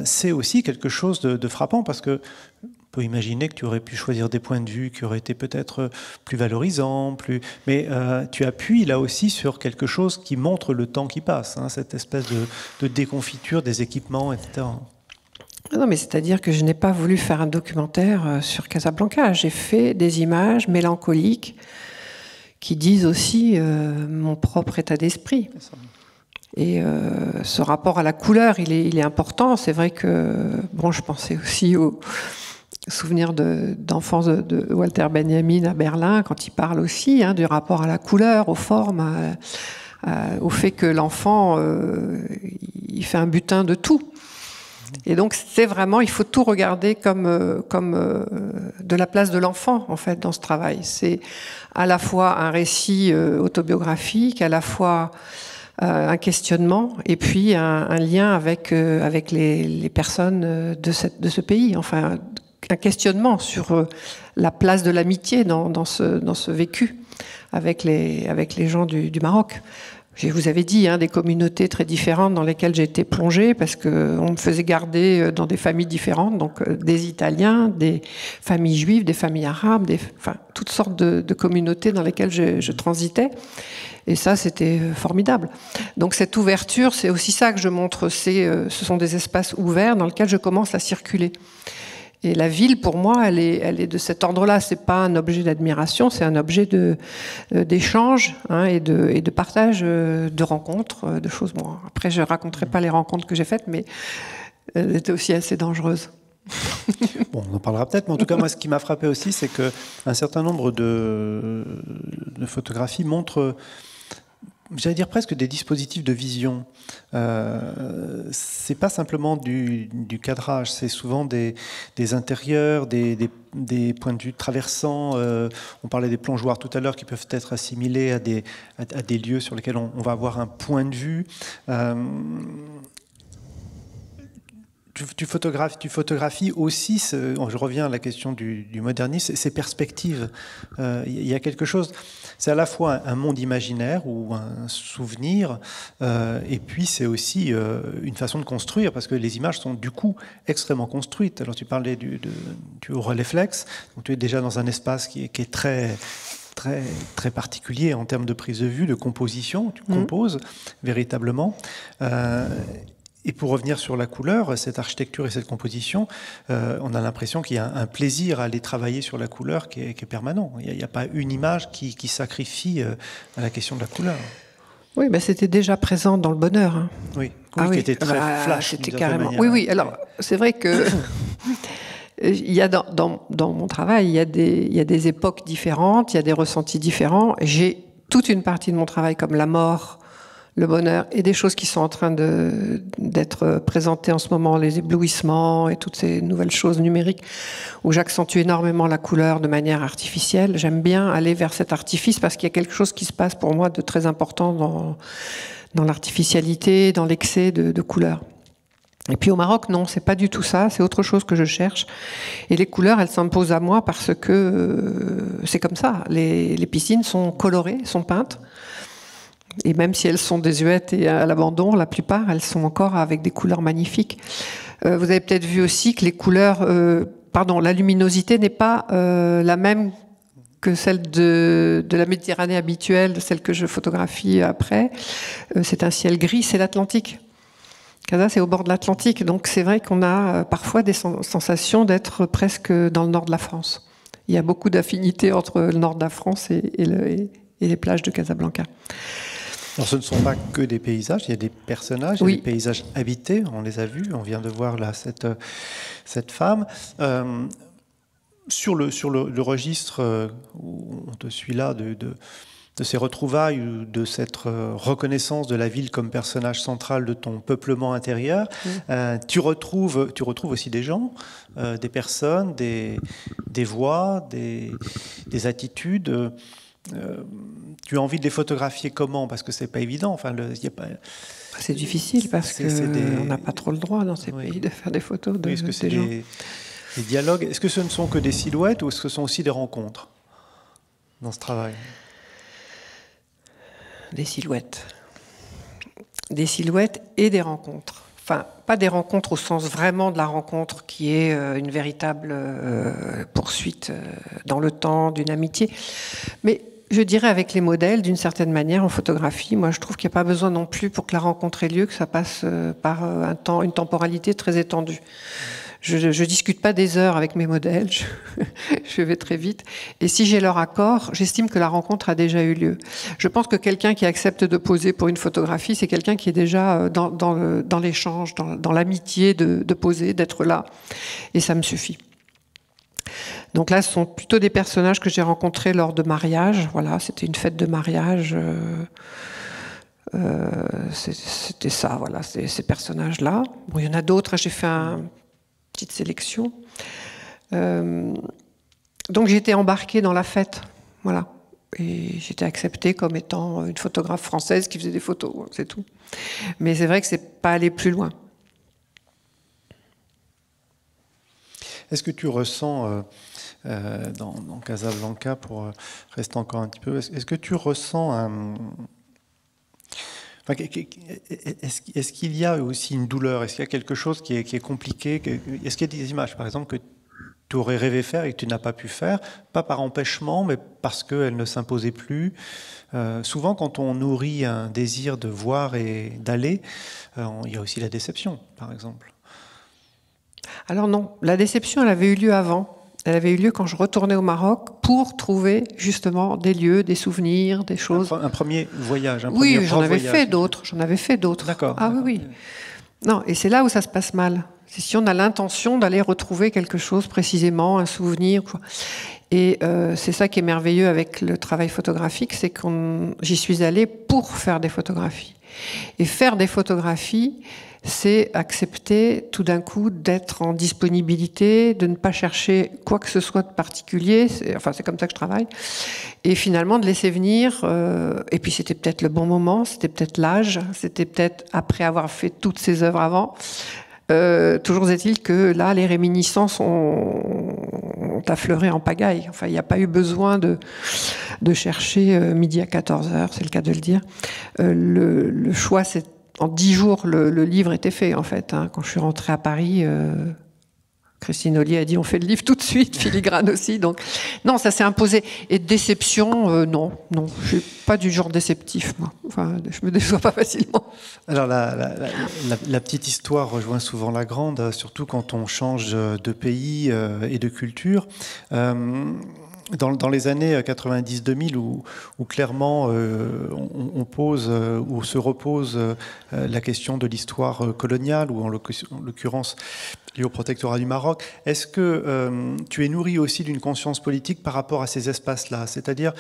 c'est aussi quelque chose de frappant, parce que on peut imaginer que tu aurais pu choisir des points de vue qui auraient été peut-être plus valorisants, mais tu appuies là aussi sur quelque chose qui montre le temps qui passe, cette espèce de déconfiture des équipements, etc. Non, mais c'est-à-dire que je n'ai pas voulu faire un documentaire sur Casablanca. J'ai fait des images mélancoliques qui disent aussi mon propre état d'esprit. Et ce rapport à la couleur, il est important. C'est vrai que, bon, je pensais aussi au souvenir d'enfance de Walter Benjamin à Berlin, quand il parle aussi du rapport à la couleur, aux formes, au fait que l'enfant, il fait un butin de tout. Et donc, c'est vraiment, il faut tout regarder comme de la place de l'enfant, en fait, dans ce travail. C'est à la fois un récit autobiographique, à la fois un questionnement, et puis un lien avec les personnes de ce pays. Enfin, un questionnement sur la place de l'amitié dans ce vécu avec les gens du Maroc. Je vous avais dit, des communautés très différentes dans lesquelles j'ai été plongée, parce qu'on me faisait garder dans des familles différentes, donc des Italiens, des familles juives, des familles arabes, toutes sortes de communautés dans lesquelles je transitais. Et ça, c'était formidable. Donc cette ouverture, c'est aussi ça que je montre. Ce sont des espaces ouverts dans lesquels je commence à circuler. Et la ville, pour moi, elle est de cet ordre-là. C'est pas un objet d'admiration, c'est un objet d'échange et de partage, de rencontres, de choses. Bon, après, je raconterai pas les rencontres que j'ai faites, mais elles étaient aussi assez dangereuses. Bon, on en parlera peut-être, mais en tout cas, moi, ce qui m'a frappé aussi, c'est qu'un certain nombre de photographies montrent, j'allais dire presque des dispositifs de vision. C'est pas simplement du cadrage, c'est souvent des intérieurs, des points de vue traversants. On parlait des plongeoires tout à l'heure qui peuvent être assimilés à des lieux sur lesquels on va avoir un point de vue. Tu photographies aussi, je reviens à la question du modernisme, ces perspectives. Il y a quelque chose, c'est à la fois un monde imaginaire ou un souvenir, et puis c'est aussi une façon de construire, parce que les images sont du coup extrêmement construites. Alors tu parlais du Rolleiflex, donc tu es déjà dans un espace qui est très particulier en termes de prise de vue, de composition, tu composes véritablement. Et pour revenir sur la couleur, cette architecture et cette composition, on a l'impression qu'il y a un plaisir à aller travailler sur la couleur qui est permanent. Il n'y a pas une image qui sacrifie à la question de la couleur. Oui, c'était déjà présent dans le bonheur. Oui, qui était très flash. C'était carrément. Oui. Alors, c'est vrai que il y a dans mon travail, il y a des époques différentes, il y a des ressentis différents. J'ai toute une partie de mon travail comme la mort, le bonheur, et des choses qui sont en train d'être présentées en ce moment, les éblouissements et toutes ces nouvelles choses numériques, où j'accentue énormément la couleur de manière artificielle. J'aime bien aller vers cet artifice parce qu'il y a quelque chose qui se passe pour moi de très important dans l'artificialité, dans l'excès de couleurs. Et puis au Maroc, non, c'est pas du tout ça, c'est autre chose que je cherche. Et les couleurs, elles s'imposent à moi parce que c'est comme ça. Les piscines sont colorées, sont peintes. Et même si elles sont désuètes et à l'abandon, la plupart, elles sont encore avec des couleurs magnifiques. Vous avez peut-être vu aussi que les couleurs, la luminosité n'est pas la même que celle de la Méditerranée habituelle, celle que je photographie après. C'est un ciel gris, c'est l'Atlantique. Casa, c'est au bord de l'Atlantique, donc c'est vrai qu'on a parfois des sensations d'être presque dans le nord de la France. Il y a beaucoup d'affinités entre le nord de la France et les plages de Casablanca. Alors, ce ne sont pas que des paysages, il y a des personnages, il y a des paysages habités, on les a vus, on vient de voir là cette femme. sur le registre où on te suit là, de ces retrouvailles, de cette reconnaissance de la ville comme personnage central de ton peuplement intérieur, tu retrouves aussi des gens, des personnes, des voix, des attitudes. Tu as envie de les photographier comment? Parce que c'est pas évident. Enfin, c'est difficile parce qu'on n'a pas trop le droit dans ces pays de faire des photos de ces gens. Des dialogues. Est-ce que ce ne sont que des silhouettes ou est-ce que ce sont aussi des rencontres dans ce travail? Des silhouettes. Des silhouettes et des rencontres. Enfin, pas des rencontres au sens vraiment de la rencontre qui est une véritable poursuite dans le temps d'une amitié. Mais je dirais avec les modèles, d'une certaine manière, en photographie, moi je trouve qu'il n'y a pas besoin non plus pour que la rencontre ait lieu, que ça passe par une temporalité très étendue. Je discute pas des heures avec mes modèles, je vais très vite. Et si j'ai leur accord, j'estime que la rencontre a déjà eu lieu. Je pense que quelqu'un qui accepte de poser pour une photographie, c'est quelqu'un qui est déjà dans l'échange, dans l'amitié de poser, d'être là. Et ça me suffit. Donc là, ce sont plutôt des personnages que j'ai rencontrés lors de mariages. Voilà, c'était une fête de mariage. C'était ça, voilà, ces personnages-là. Bon, il y en a d'autres, j'ai fait petite sélection. Donc j'ai été embarquée dans la fête, voilà. Et j'étais acceptée comme étant une photographe française qui faisait des photos, c'est tout. Mais c'est vrai que c'est pas aller plus loin. Est-ce que tu ressens dans Casablanca, pour rester encore un petit peu, est-ce que tu ressens est-ce qu'il y a aussi une douleur? Est-ce qu'il y a quelque chose qui est compliqué? Est-ce qu'il y a des images, par exemple, que tu aurais rêvé faire et que tu n'as pas pu faire, pas par empêchement, mais parce qu'elles ne s'imposaient plus? Souvent, quand on nourrit un désir de voir et d'aller, il y a aussi la déception, par exemple. Alors non, la déception, elle avait eu lieu avant. Elle avait eu lieu quand je retournais au Maroc pour trouver justement des lieux, des souvenirs, des choses. Un premier voyage, oui, j'en avais fait d'autres. J'en avais fait d'autres. D'accord. Ah oui. Non, et c'est là où ça se passe mal. C'est si on a l'intention d'aller retrouver quelque chose précisément, un souvenir. Et c'est ça qui est merveilleux avec le travail photographique, c'est que j'y suis allée pour faire des photographies. Et faire des photographies, c'est accepter tout d'un coup d'être en disponibilité, de ne pas chercher quoi que ce soit de particulier, c'est comme ça que je travaille, et finalement de laisser venir, et puis c'était peut-être le bon moment, c'était peut-être l'âge, c'était peut-être après avoir fait toutes ces œuvres avant. Toujours est-il que là, les réminiscences ont affleuré en pagaille. Enfin, il n'y a pas eu besoin de chercher midi à 14h, c'est le cas de le dire. Le choix, c'est en 10 jours, le livre était fait, en fait. Quand je suis rentrée à Paris, Christine Ollier a dit on fait le livre tout de suite, filigrane aussi. Donc, non, ça s'est imposé. Et déception, non. Je ne suis pas du genre déceptif, moi. Enfin, je me déçois pas facilement. Alors, la petite histoire rejoint souvent la grande, surtout quand on change de pays et de culture. Dans les années 90-2000, où clairement on pose ou se repose la question de l'histoire coloniale, ou en l'occurrence liée au protectorat du Maroc, est-ce que tu es nourri aussi d'une conscience politique par rapport à ces espaces-là? C'est-à-dire,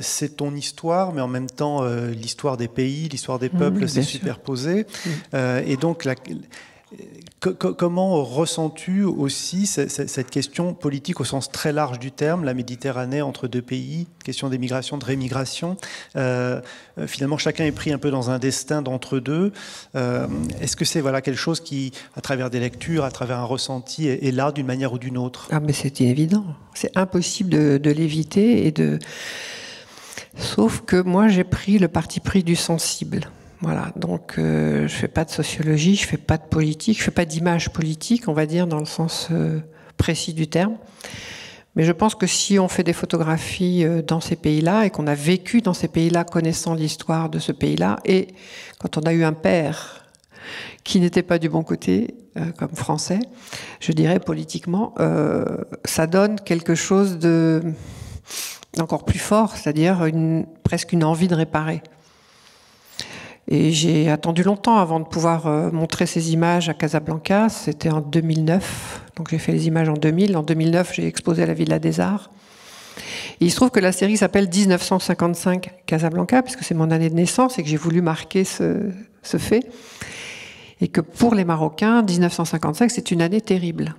c'est ton histoire, mais en même temps l'histoire des pays, l'histoire des peuples s'est superposée. Et donc, comment ressens-tu aussi cette question politique au sens très large du terme, la Méditerranée entre deux pays, question d'émigration, de rémigration, finalement chacun est pris un peu dans un destin d'entre deux. Est-ce que c'est quelque chose qui, à travers des lectures, à travers un ressenti, est là d'une manière ou d'une autre? Ah mais c'est évident, c'est impossible de l'éviter sauf que moi j'ai pris le parti pris du sensible. Voilà, donc je ne fais pas de sociologie, je ne fais pas de politique, je ne fais pas d'image politique, on va dire, dans le sens précis du terme. Mais je pense que si on fait des photographies dans ces pays-là et qu'on a vécu dans ces pays-là, connaissant l'histoire de ce pays-là, et quand on a eu un père qui n'était pas du bon côté, comme français, je dirais politiquement, ça donne quelque chose d'encore plus fort, c'est-à-dire presque une envie de réparer. Et j'ai attendu longtemps avant de pouvoir montrer ces images à Casablanca. C'était en 2009. Donc j'ai fait les images en 2000. En 2009, j'ai exposé à la Villa des Arts. Et il se trouve que la série s'appelle 1955 Casablanca, puisque c'est mon année de naissance et que j'ai voulu marquer ce fait. Et que pour les Marocains, 1955, c'est une année terrible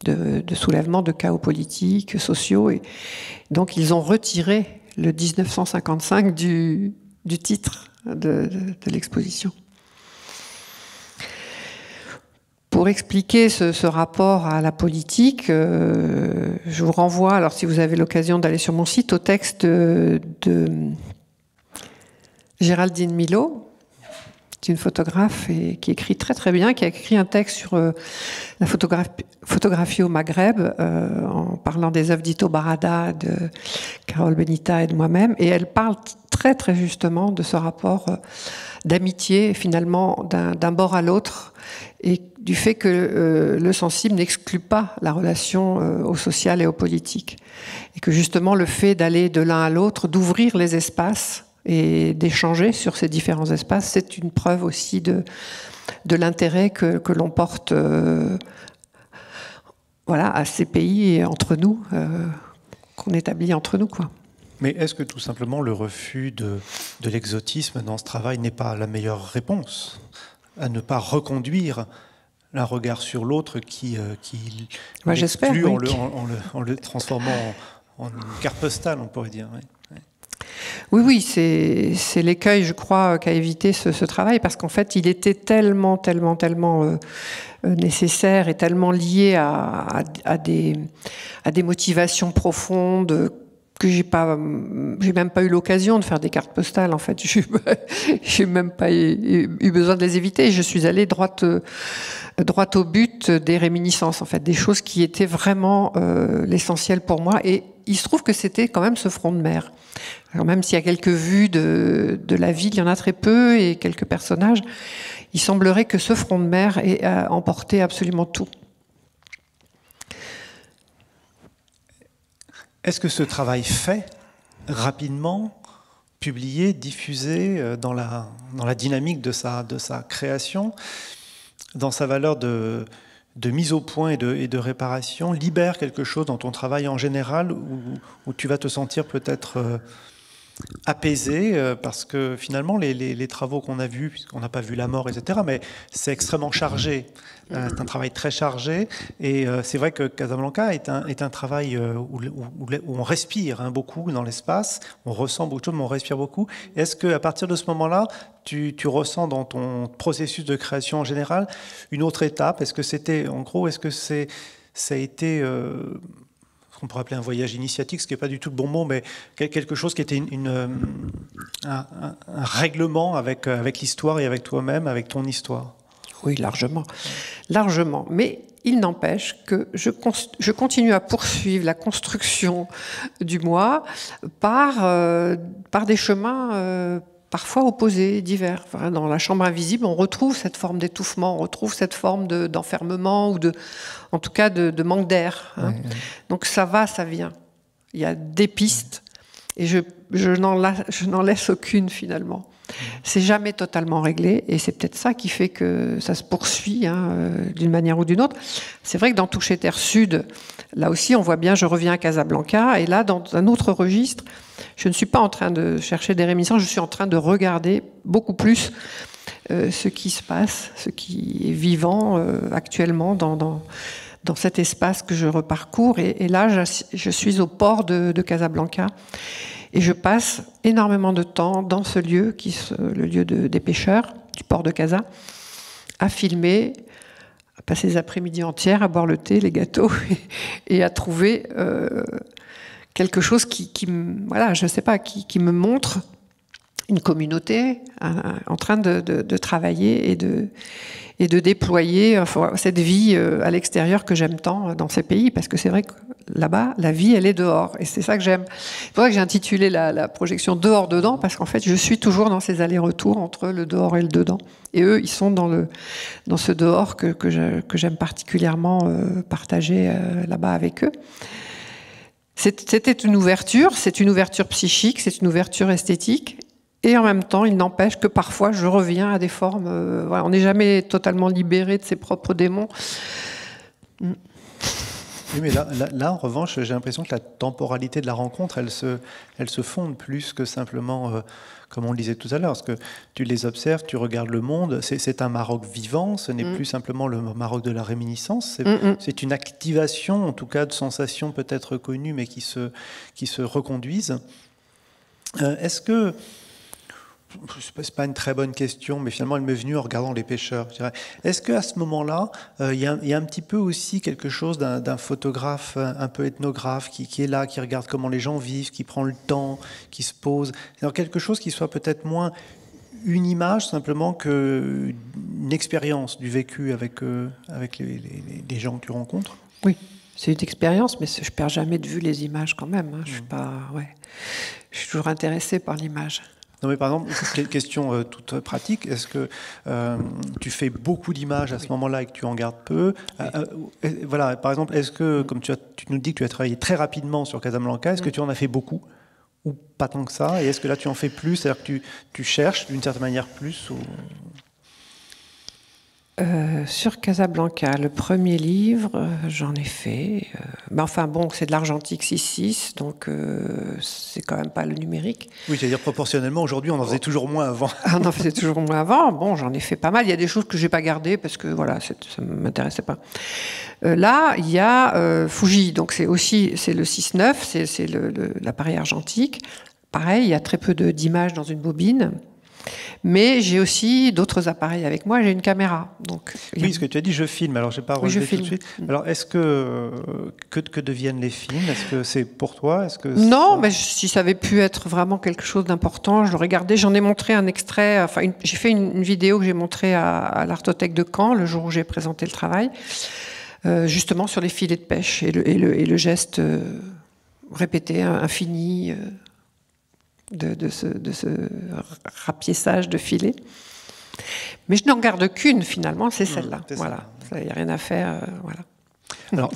de soulèvement, de chaos politiques, sociaux. Et donc ils ont retiré le 1955 du titre de l'exposition. Pour expliquer ce rapport à la politique, je vous renvoie, alors si vous avez l'occasion d'aller sur mon site, au texte de Géraldine Milot, qui est une photographe et qui écrit très très bien, qui a écrit un texte sur la photographie au Maghreb, en parlant des œuvres d'Ito Barada, de Carole Benita et de moi-même, et elle parle très très justement de ce rapport d'amitié finalement d'un bord à l'autre, et du fait que le sensible n'exclut pas la relation au social et au politique, et que justement le fait d'aller de l'un à l'autre, d'ouvrir les espaces et d'échanger sur ces différents espaces, c'est une preuve aussi de l'intérêt que l'on porte voilà, à ces pays et entre nous, qu'on établit entre nous, quoi. Mais est-ce que tout simplement le refus de l'exotisme dans ce travail n'est pas la meilleure réponse à ne pas reconduire un regard sur l'autre qui l'exclut en le transformant en une carte postale, on pourrait dire. Oui, c'est l'écueil, je crois, qu'a évité ce travail, parce qu'en fait, il était tellement nécessaire et tellement lié à des motivations profondes que j'ai même pas eu l'occasion de faire des cartes postales. En fait, j'ai même pas eu besoin de les éviter. Je suis allée droit au but des réminiscences, en fait, des choses qui étaient vraiment l'essentiel pour moi. Et il se trouve que c'était quand même ce front de mer. Alors même s'il y a quelques vues de la ville, il y en a très peu, et quelques personnages, il semblerait que ce front de mer ait emporté absolument tout. Est-ce que ce travail fait rapidement, publié, diffusé dans la dynamique de sa création, dans sa valeur de mise au point et de réparation, libère quelque chose dans ton travail en général, où tu vas te sentir peut-être apaisé, parce que finalement les travaux qu'on a vus, puisqu'on n'a pas vu la mort, etc., mais c'est extrêmement chargé. C'est un travail très chargé, et c'est vrai que Casablanca est un travail où on respire beaucoup dans l'espace, on ressent beaucoup de choses, mais on respire beaucoup. Est-ce qu'à partir de ce moment-là, tu ressens dans ton processus de création en général une autre étape? Est-ce que c'était, en gros, ça a été ce qu'on pourrait appeler un voyage initiatique, ce qui n'est pas du tout le bon mot, mais quelque chose qui était un règlement avec l'histoire et avec toi-même, avec ton histoire? Oui, largement. Largement. Mais il n'empêche que je continue à poursuivre la construction du moi par des chemins parfois opposés, divers. Enfin, dans la chambre invisible, on retrouve cette forme d'étouffement, on retrouve cette forme d'enfermement ou en tout cas de manque d'air. Hein. Oui. Donc ça va, ça vient. Il y a des pistes et je n'en laisse aucune finalement. C'est jamais totalement réglé, et c'est peut-être ça qui fait que ça se poursuit d'une manière ou d'une autre. C'est vrai que dans Toucher Terre Sud, là aussi on voit bien, je reviens à Casablanca, et là dans un autre registre, je ne suis pas en train de chercher des réminiscences, je suis en train de regarder beaucoup plus ce qui se passe, ce qui est vivant actuellement dans cet espace que je reparcours, et là je suis au port de Casablanca. Et je passe énormément de temps dans ce lieu, qui est le lieu des pêcheurs, du port de Casa, à filmer, à passer les après-midi entières, à boire le thé, les gâteaux, et à trouver quelque chose qui me montre une communauté en train de travailler et de déployer cette vie à l'extérieur que j'aime tant dans ces pays, parce que c'est vrai que là-bas, la vie, elle est dehors, et c'est ça que j'aime. C'est pour ça que j'ai intitulé la projection Dehors-dedans, parce qu'en fait, je suis toujours dans ces allers-retours entre le dehors et le dedans. Et eux, ils sont dans ce dehors que j'aime particulièrement partager là-bas avec eux. C'était une ouverture, c'est une ouverture psychique, c'est une ouverture esthétique, Et en même temps, il n'empêche que parfois, je reviens à des formes... voilà, on n'est jamais totalement libéré de ses propres démons. Oui, mais là, en revanche, j'ai l'impression que la temporalité de la rencontre, elle se fonde plus que simplement, comme on le disait tout à l'heure, parce que tu les observes, tu regardes le monde, c'est un Maroc vivant, ce n'est plus simplement le Maroc de la réminiscence, c'est une activation, en tout cas, de sensations peut-être connues, mais qui se reconduisent. Est-ce que... C'est pas une très bonne question, mais finalement, elle m'est venue en regardant Les Pêcheurs. Est-ce qu'à ce moment-là, il y a un petit peu aussi quelque chose d'un photographe un peu ethnographe qui est là, qui regarde comment les gens vivent, qui prend le temps, qui se pose. C'est quelque chose qui soit peut-être moins une image simplement qu'une expérience du vécu avec les gens que tu rencontres. Oui, c'est une expérience, mais je perds jamais de vue les images quand même. Je suis toujours intéressée par l'image. Non, mais par exemple, question toute pratique, est-ce que tu fais beaucoup d'images à ce moment-là et que tu en gardes peu? Voilà, par exemple, est-ce que, comme tu nous dis que tu as travaillé très rapidement sur Casablanca, est-ce que tu en as fait beaucoup ou pas tant que ça? Et est-ce que là tu en fais plus, c'est-à-dire que tu cherches d'une certaine manière plus ou... Sur Casablanca, le premier livre, j'en ai fait. Mais enfin bon, c'est de l'argentique 6:6, donc c'est quand même pas le numérique. Oui, c'est-à-dire proportionnellement, aujourd'hui, on en faisait toujours moins avant. On en faisait toujours moins avant. Bon, j'en ai fait pas mal. Il y a des choses que j'ai pas gardées parce que voilà, ça m'intéressait pas. Là, il y a Fuji, donc c'est le 6:9, c'est l'appareil argentique. Pareil, il y a très peu d'images dans une bobine. Mais j'ai aussi d'autres appareils avec moi, j'ai une caméra. Donc, oui, ce que tu as dit, je filme, alors je n'ai pas relevé tout de suite. Alors, est-ce que deviennent les films? Est-ce que c'est pour toi? Non, mais si ça avait pu être vraiment quelque chose d'important, je l'aurais gardé. J'en ai montré un extrait, enfin, j'ai fait une vidéo que j'ai montrée à l'Artothèque de Caen, le jour où j'ai présenté le travail, justement sur les filets de pêche et le geste répété, infini... De ce rapiessage de filet. Mais je n'en garde qu'une, finalement, c'est celle-là. Voilà, il n'y a rien à faire. Voilà. Alors,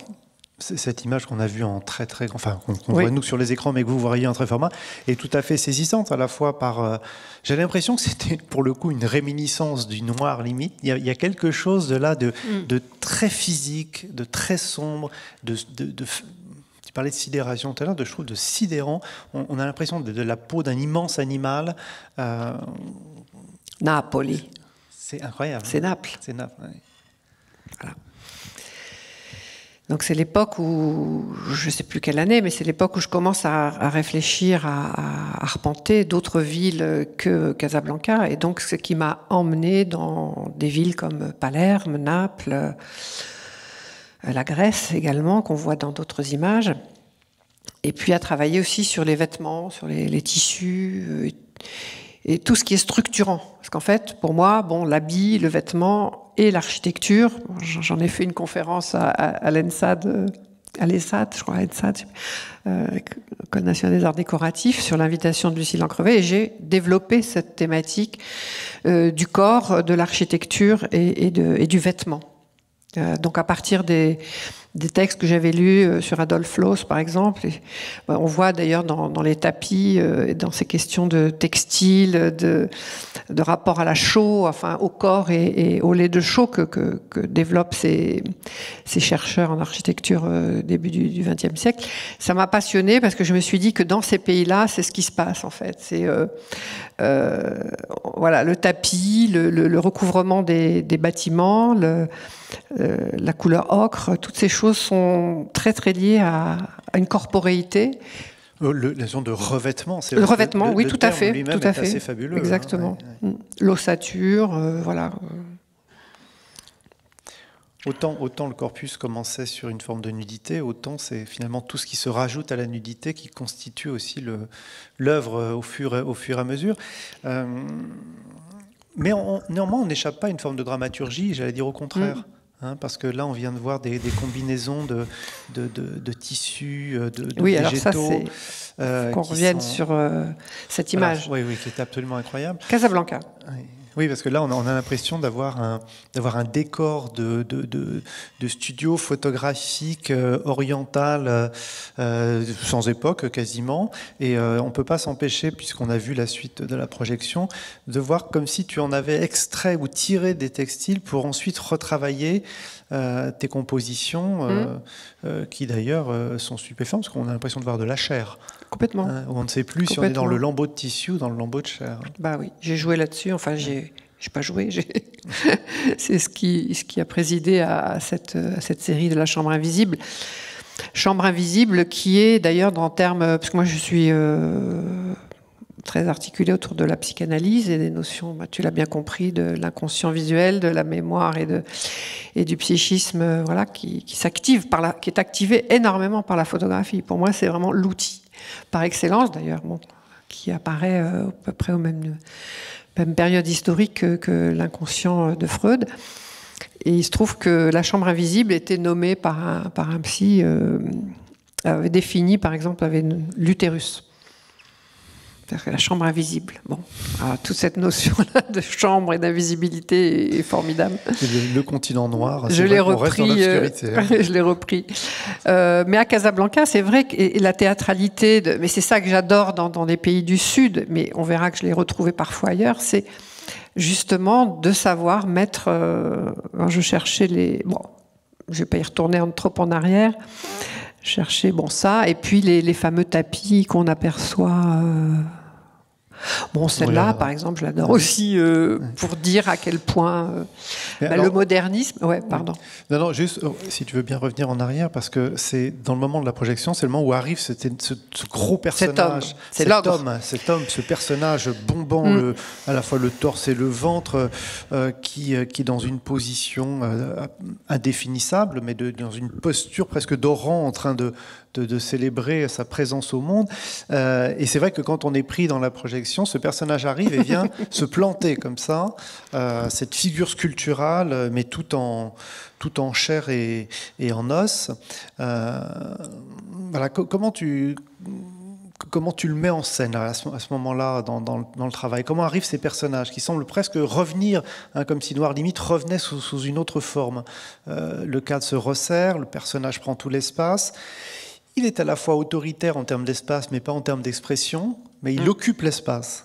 cette image qu'on a vue en très très grand, enfin qu'on voit nous sur les écrans, mais que vous voyez en très format, est tout à fait saisissante à la fois par... j'ai l'impression que c'était pour le coup une réminiscence du noir limite. Il y a quelque chose de là de très physique, de très sombre, tu parlais de sidération tout à l'heure, je trouve de sidérant. On a l'impression de la peau d'un immense animal. Napoli. C'est incroyable. C'est Naples. C'est Naples, oui. Voilà. Donc c'est l'époque où, je ne sais plus quelle année, mais c'est l'époque où je commence à réfléchir, à arpenter d'autres villes que Casablanca. Et donc ce qui m'a emmené dans des villes comme Palerme, Naples... la Grèce également, qu'on voit dans d'autres images, et puis à travailler aussi sur les vêtements, sur les tissus, et tout ce qui est structurant. Parce qu'en fait, pour moi, l'habit, le vêtement et l'architecture, j'en ai fait une conférence à l'ENSAD, je crois, École nationale des arts décoratifs, sur l'invitation de Lucie Lancrevet, et j'ai développé cette thématique du corps, de l'architecture et du vêtement. Donc à partir des textes que j'avais lus sur Adolf Loos, par exemple, on voit d'ailleurs dans les tapis, dans ces questions de textile, de rapport à la chaux, enfin au corps et au lait de chaux que développent ces chercheurs en architecture début du XXe siècle. Ça m'a passionnée parce que je me suis dit que dans ces pays-là, c'est ce qui se passe en fait. C'est voilà, le tapis, le recouvrement des bâtiments, la couleur ocre, toutes ces choses sont très très liées à une corporéité. La notion de revêtement, c'est le revêtement, oui, tout à fait, lui-même est assez fabuleux. Exactement. Ouais. L'ossature, voilà. Autant le corpus commençait sur une forme de nudité, autant c'est finalement tout ce qui se rajoute à la nudité qui constitue aussi l'œuvre au fur et à mesure. Mais néanmoins, on n'échappe pas à une forme de dramaturgie, j'allais dire au contraire. Parce que là, on vient de voir des combinaisons de tissus, de oui, végétaux. Alors ça, c'est qu'on revienne sur cette image. Alors, oui, qui est absolument incroyable. Casablanca. Oui. Oui, parce que là, on a l'impression d'avoir un décor de studio photographique oriental, sans époque quasiment. Et on ne peut pas s'empêcher, puisqu'on a vu la suite de la projection, de voir comme si tu en avais extrait ou tiré des textiles pour ensuite retravailler tes compositions, qui d'ailleurs sont stupéfiantes, parce qu'on a l'impression de voir de la chair. Complètement. On ne sait plus si on est dans le lambeau de tissu ou dans le lambeau de chair. Bah oui, j'ai joué là-dessus. Enfin, j'ai pas joué. C'est ce qui a présidé à cette série de La Chambre Invisible. Chambre Invisible qui est d'ailleurs en termes... Parce que moi, je suis très articulée autour de la psychanalyse et des notions, tu l'as bien compris, de l'inconscient visuel, de la mémoire et du psychisme, voilà, qui s'active qui est activé énormément par la photographie. Pour moi, c'est vraiment l'outil par excellence, d'ailleurs, qui apparaît à peu près au même période historique que l'inconscient de Freud. Et il se trouve que La Chambre Invisible était nommée par un psy, avait défini, par exemple, avec l'utérus. C'est-à-dire la chambre invisible. Bon, alors, toute cette notion-là de chambre et d'invisibilité est formidable. Le continent noir, je l'ai repris. Je l'ai repris. Mais à Casablanca, c'est vrai que la théâtralité, mais c'est ça que j'adore dans les pays du Sud, mais on verra que je l'ai retrouvé parfois ailleurs, c'est justement de savoir mettre... je cherchais les... Bon, je ne vais pas y retourner trop en arrière. Chercher ça, et puis les fameux tapis qu'on aperçoit... celle-là, par exemple, je l'adore aussi pour dire à quel point le modernisme... Ouais, pardon. Non, juste, si tu veux bien revenir en arrière, parce que c'est dans le moment de la projection, c'est le moment où arrive ce gros personnage. Cet homme, ce personnage bombant à la fois le torse et le ventre, qui est dans une position indéfinissable, mais dans une posture presque d'orant, en train de célébrer sa présence au monde. Et c'est vrai que quand on est pris dans la projection, ce personnage arrive et vient se planter comme ça, cette figure sculpturale, mais tout en chair et en os. Voilà, comment tu le mets en scène à ce moment-là dans le travail? Comment arrivent ces personnages qui semblent presque revenir, comme si Noir Limite revenait sous une autre forme? Le cadre se resserre, le personnage prend tout l'espace. Il est à la fois autoritaire en termes d'espace, mais pas en termes d'expression, mais il occupe l'espace.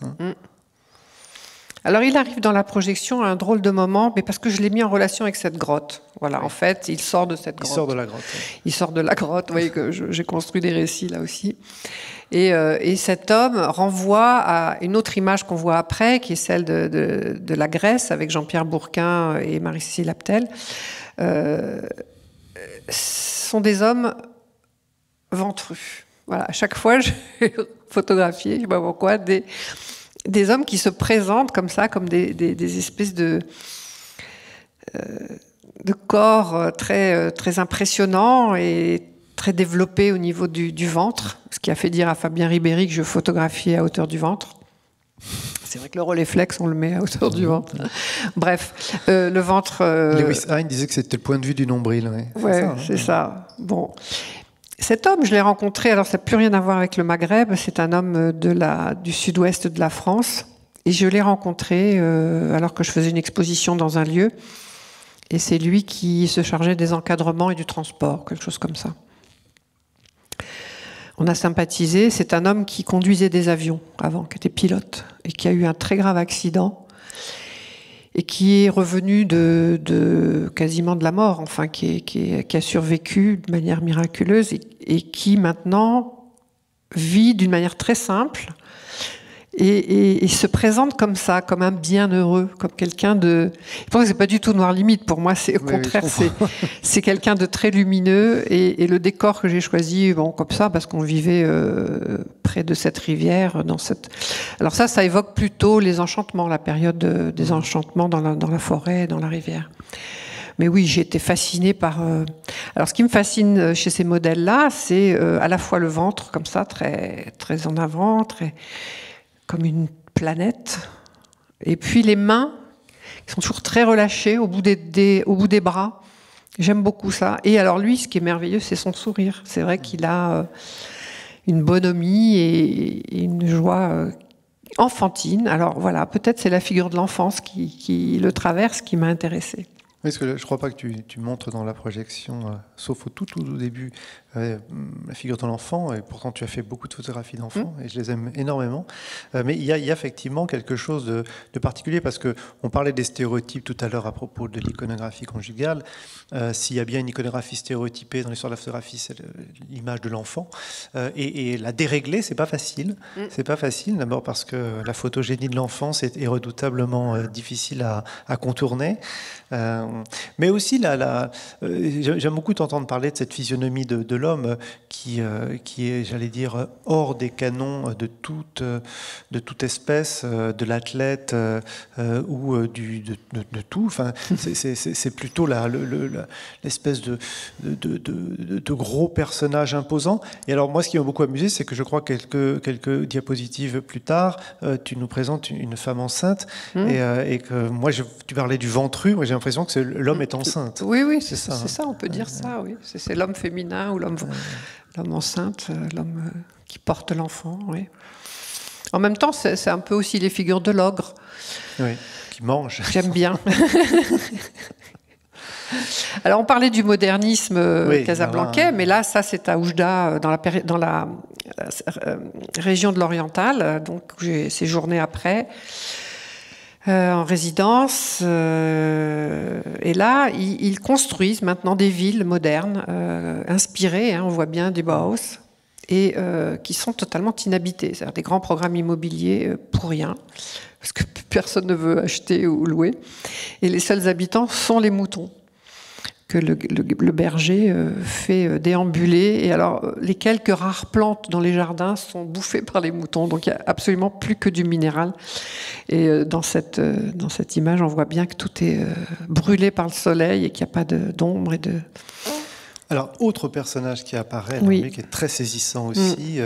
Alors, il arrive dans la projection à un drôle de moment, mais parce que je l'ai mis en relation avec cette grotte. Voilà, oui. En fait, il sort de cette grotte. Il sort de la grotte. Oui. Il sort de la grotte, vous voyez que j'ai construit des récits là aussi. Et cet homme renvoie à une autre image qu'on voit après, qui est celle de la Grèce, avec Jean-Pierre Bourquin et Marie-Cécile Aptel. Ce sont des hommes ventrus. Voilà, à chaque fois, j'ai photographié, je ne sais pas pourquoi, des hommes qui se présentent comme ça, comme des espèces de corps très impressionnants et très développés au niveau du ventre, ce qui a fait dire à Fabien Ribéry que je photographiais à hauteur du ventre. C'est vrai que le Rolleiflex, on le met à hauteur du ventre. Bref, le ventre... Lewis Hine disait que c'était le point de vue du nombril. Oui, c'est ça. Bon. Cet homme, je l'ai rencontré, alors ça n'a plus rien à voir avec le Maghreb, c'est un homme du sud-ouest de la France, et je l'ai rencontré alors que je faisais une exposition dans un lieu, et c'est lui qui se chargeait des encadrements et du transport, quelque chose comme ça. On a sympathisé, c'est un homme qui conduisait des avions avant, qui était pilote, et qui a eu un très grave accident, et qui est revenu quasiment de la mort, enfin, qui a survécu de manière miraculeuse et qui maintenant vit d'une manière très simple et se présente comme ça, comme un bienheureux, comme quelqu'un de... Je pense que c'est pas du tout Noir Limite, pour moi, c'est au contraire, c'est quelqu'un de très lumineux et le décor que j'ai choisi, comme ça, parce qu'on vivait près de cette rivière, Alors ça évoque plutôt les enchantements, la période des enchantements dans la forêt, dans la rivière. Mais oui, j'ai été fascinée par... Alors, ce qui me fascine chez ces modèles-là, c'est à la fois le ventre, comme ça, très, très en avant, très comme une planète, et puis les mains, qui sont toujours très relâchées au bout des bras. J'aime beaucoup ça. Et alors lui, ce qui est merveilleux, c'est son sourire. C'est vrai qu'il a une bonhomie et une joie enfantine. Alors voilà, peut-être c'est la figure de l'enfance qui le traverse, qui m'a intéressée. Parce que je ne crois pas que tu montres dans la projection, sauf au tout début, la figure de l'enfant, et pourtant tu as fait beaucoup de photographies d'enfants, et je les aime énormément. Mais il y a effectivement quelque chose de particulier, parce qu'on parlait des stéréotypes tout à l'heure à propos de l'iconographie conjugale. S'il y a bien une iconographie stéréotypée dans l'histoire de la photographie, c'est l'image de l'enfant. Et la dérégler, c'est pas facile. C'est pas facile, d'abord parce que la photogénie de l'enfance est redoutablement difficile à contourner. Mais aussi, j'aime beaucoup t'entendre parler de cette physionomie de l'homme qui est, j'allais dire, hors des canons de toute espèce, de l'athlète ou de tout. Enfin, c'est plutôt l'espèce de gros personnage imposant. Et alors, moi, ce qui m'a beaucoup amusé, c'est que je crois quelques diapositives plus tard, tu nous présentes une femme enceinte et que moi, tu parlais du ventru. Moi, j'ai l'impression que l'homme est enceinte. Oui, c'est ça, on peut dire ça, oui. C'est l'homme féminin ou l'homme enceinte, l'homme qui porte l'enfant, oui. En même temps, c'est un peu aussi les figures de l'ogre. Oui, qui mange. J'aime bien. Alors, on parlait du modernisme casablancais, mais là, ça, c'est à Oujda, dans la région de l'Oriental, donc j'ai séjourné après. En résidence, et là, ils construisent maintenant des villes modernes, inspirées, on voit bien du Bauhaus, et qui sont totalement inhabitées. C'est-à-dire des grands programmes immobiliers pour rien, parce que personne ne veut acheter ou louer. Et les seuls habitants sont les moutons, que le berger fait déambuler. Et alors, les quelques rares plantes dans les jardins sont bouffées par les moutons. Donc, il n'y a absolument plus que du minéral. Et dans cette image, on voit bien que tout est brûlé par le soleil et qu'il n'y a pas d'ombre et de... Alors, autre personnage qui apparaît, qui est très saisissant aussi,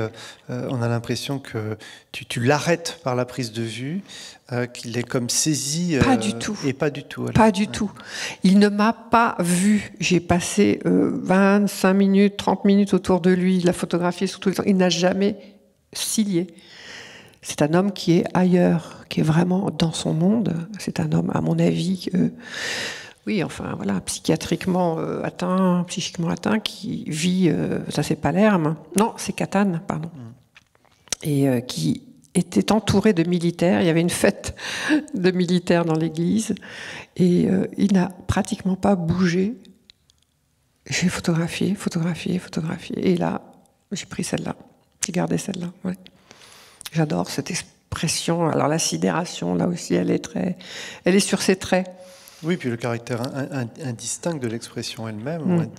on a l'impression que tu l'arrêtes par la prise de vue, qu'il est comme saisi. Pas du tout. Et pas du tout. Alors. Pas du tout. Il ne m'a pas vu. J'ai passé 25 minutes, 30 minutes autour de lui, la photographier sur tout le temps. Il n'a jamais cilié. C'est un homme qui est ailleurs, qui est vraiment dans son monde. C'est un homme, à mon avis... Oui, enfin, voilà, psychiatriquement atteint, psychiquement atteint, qui vit, ça c'est Palerme, non, c'est Catane, pardon, et qui était entouré de militaires. Il y avait une fête de militaires dans l'église, et il n'a pratiquement pas bougé. J'ai photographié, et là, j'ai pris celle-là, j'ai gardé celle-là, ouais. J'adore cette expression. Alors la sidération, là aussi, elle est sur ses traits. Oui, puis le caractère indistinct de l'expression elle-même,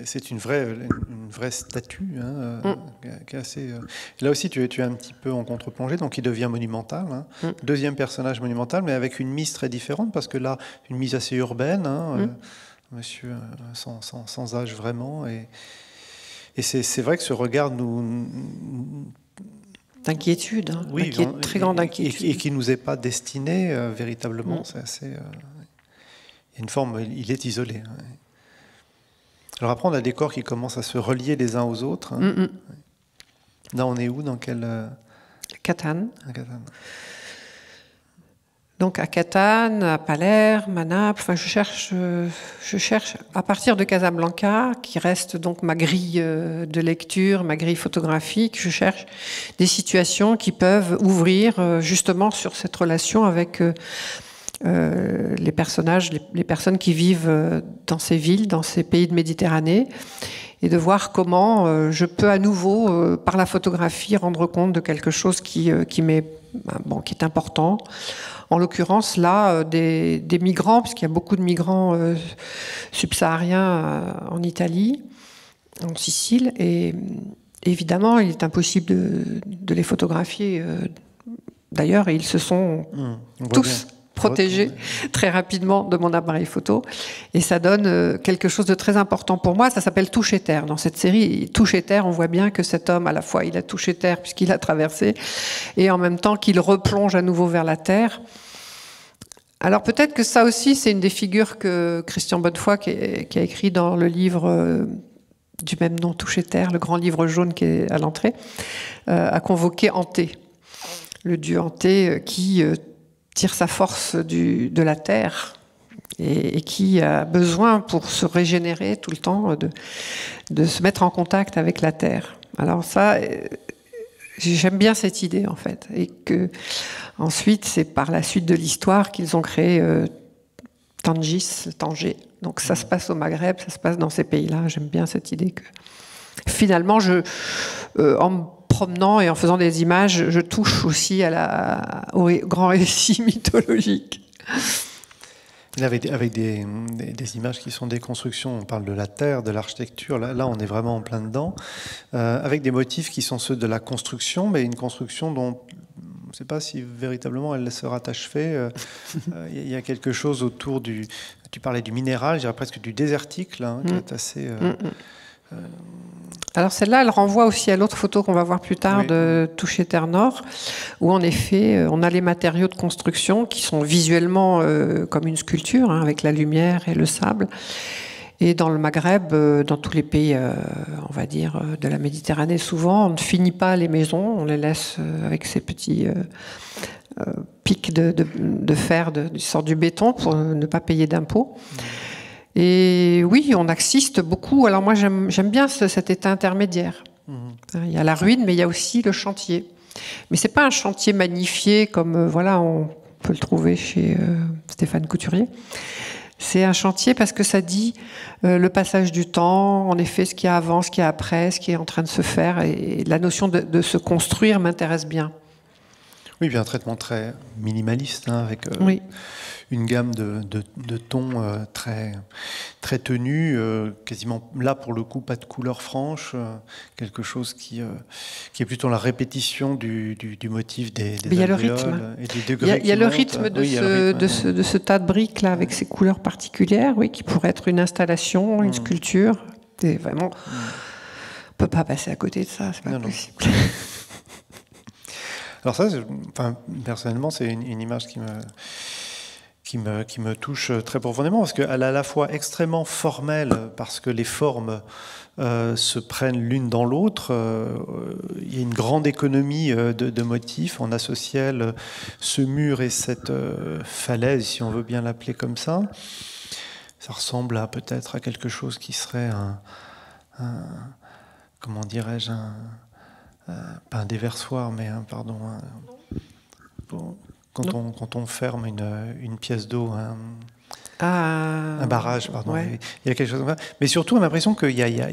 c'est une vraie statue, qui est assez... Là aussi, tu es un petit peu en contre-plongée, donc il devient monumental. Deuxième personnage monumental, mais avec une mise très différente, parce que là, une mise assez urbaine, monsieur sans âge vraiment, et c'est vrai que ce regard d'inquiétude, très grande inquiétude. Et qui ne nous est pas destiné véritablement. C'est assez, il y a une forme, il est isolé. Alors après, on a des corps qui commencent à se relier les uns aux autres. Là, on est où? Dans quel... Catane. Donc à Catane, à Palerme, à Naples, enfin, je cherche à partir de Casablanca, qui reste donc ma grille de lecture, ma grille photographique, je cherche des situations qui peuvent ouvrir justement sur cette relation avec les personnages, les personnes qui vivent dans ces villes, dans ces pays de Méditerranée, et de voir comment je peux à nouveau, par la photographie, rendre compte de quelque chose qui est important. En l'occurrence, là, des migrants, parce qu'il y a beaucoup de migrants subsahariens en Italie, en Sicile, et évidemment, il est impossible de les photographier. D'ailleurs, ils se sont tous protégés très rapidement de mon appareil photo, et ça donne quelque chose de très important pour moi. Ça s'appelle Toucher terre. Dans cette série, Toucher terre, on voit bien que cet homme, à la fois, il a touché terre puisqu'il a traversé, et en même temps qu'il replonge à nouveau vers la terre. Alors peut-être que ça aussi, c'est une des figures que Christian Bonnefoy, qui a écrit dans le livre du même nom, Toucher terre, le grand livre jaune qui est à l'entrée, a convoqué hanté. le dieu hanté qui tire sa force de la terre et qui a besoin pour se régénérer tout le temps de se mettre en contact avec la terre. Alors ça, j'aime bien cette idée en fait, et que ensuite c'est par la suite de l'histoire qu'ils ont créé Tanger. Donc ça se passe au Maghreb, ça se passe dans ces pays-là. J'aime bien cette idée que finalement, en me promenant et en faisant des images, je touche aussi au grand récit mythologique. Avec des images qui sont des constructions, on parle de la terre, de l'architecture, là on est vraiment en plein dedans, avec des motifs qui sont ceux de la construction, mais une construction dont on ne sait pas si véritablement elle sera achevée. Il y a quelque chose autour tu parlais du minéral, je dirais presque du désertique, là, qui est assez... Alors celle-là, elle renvoie aussi à l'autre photo qu'on va voir plus tard, de Toucher Terre Nord, où en effet, on a les matériaux de construction qui sont visuellement comme une sculpture, hein, avec la lumière et le sable. Et dans le Maghreb, dans tous les pays, on va dire, de la Méditerranée, souvent, on ne finit pas les maisons, on les laisse avec ces petits pics de fer, qui sortent du béton pour ne pas payer d'impôts. Et oui, on assiste beaucoup. Alors moi, j'aime bien cet état intermédiaire. Il y a la ruine, mais il y a aussi le chantier. Mais c'est pas un chantier magnifié comme voilà, on peut le trouver chez Stéphane Couturier. C'est un chantier parce que ça dit le passage du temps, en effet, ce qu'il y a avant, ce qu'il y a après, ce qui est en train de se faire. Et la notion de se construire m'intéresse bien. Oui, puis un traitement très minimaliste, hein, avec une gamme de tons très, très tenus, quasiment là pour le coup pas de couleur franche, quelque chose qui est plutôt la répétition du motif des il y a le rythme. Et des degrés il y a le rythme de ce tas de briques là avec ces couleurs particulières, oui, qui pourrait être une installation, une sculpture. C'est vraiment, on peut pas passer à côté de ça, c'est pas possible. Alors ça, personnellement, c'est une image qui me touche très profondément, parce qu'elle est à la fois extrêmement formelle, parce que les formes se prennent l'une dans l'autre. Il y a une grande économie de motifs. On associe ce mur et cette falaise, si on veut bien l'appeler comme ça. Ça ressemble peut-être à quelque chose qui serait comment dirais-je, pas un déversoir, mais quand on ferme une pièce d'eau, un barrage, pardon. Ouais. Il y a quelque chose comme ça. Mais surtout, on a l'impression qu'il y a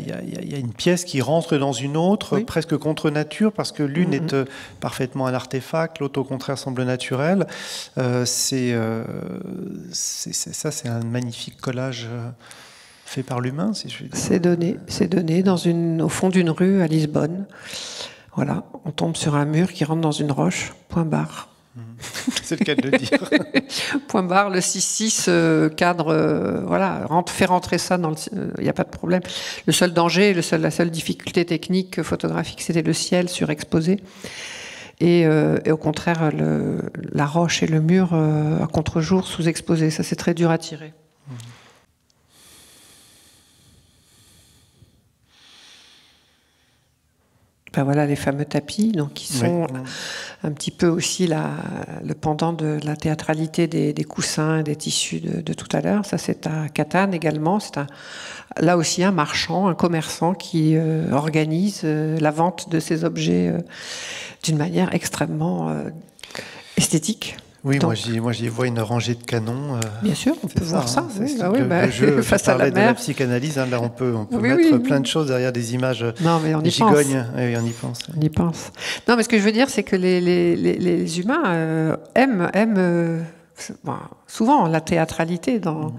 une pièce qui rentre dans une autre, presque contre nature, parce que l'une est parfaitement un artefact, l'autre, au contraire, semble naturelle. C'est un magnifique collage fait par l'humain, si je puis dire. C'est donné au fond d'une rue à Lisbonne. Voilà, on tombe sur un mur qui rentre dans une roche, point barre. C'est le cas de le dire. Point barre, le 6-6 cadre, voilà, fait rentrer ça dans il n'y a pas de problème. Le seul danger, la seule difficulté technique photographique, c'était le ciel surexposé. Et au contraire, la roche et le mur à contre-jour sous-exposés. Ça, c'est très dur à tirer. Ben voilà les fameux tapis, donc qui sont un petit peu aussi le pendant de la théâtralité des coussins et des tissus de tout à l'heure. Ça, c'est à Catane également. C'est là aussi un marchand, un commerçant qui organise la vente de ces objets d'une manière extrêmement esthétique. Oui, donc, moi j'y vois une rangée de canons. Bien sûr, on peut voir ça. Le jeu, face à la mer. De la psychanalyse, hein, là on peut mettre plein de choses derrière des images gigognes. Oui, on y pense. On y pense. Non, mais ce que je veux dire, c'est que les humains aiment souvent la théâtralité dans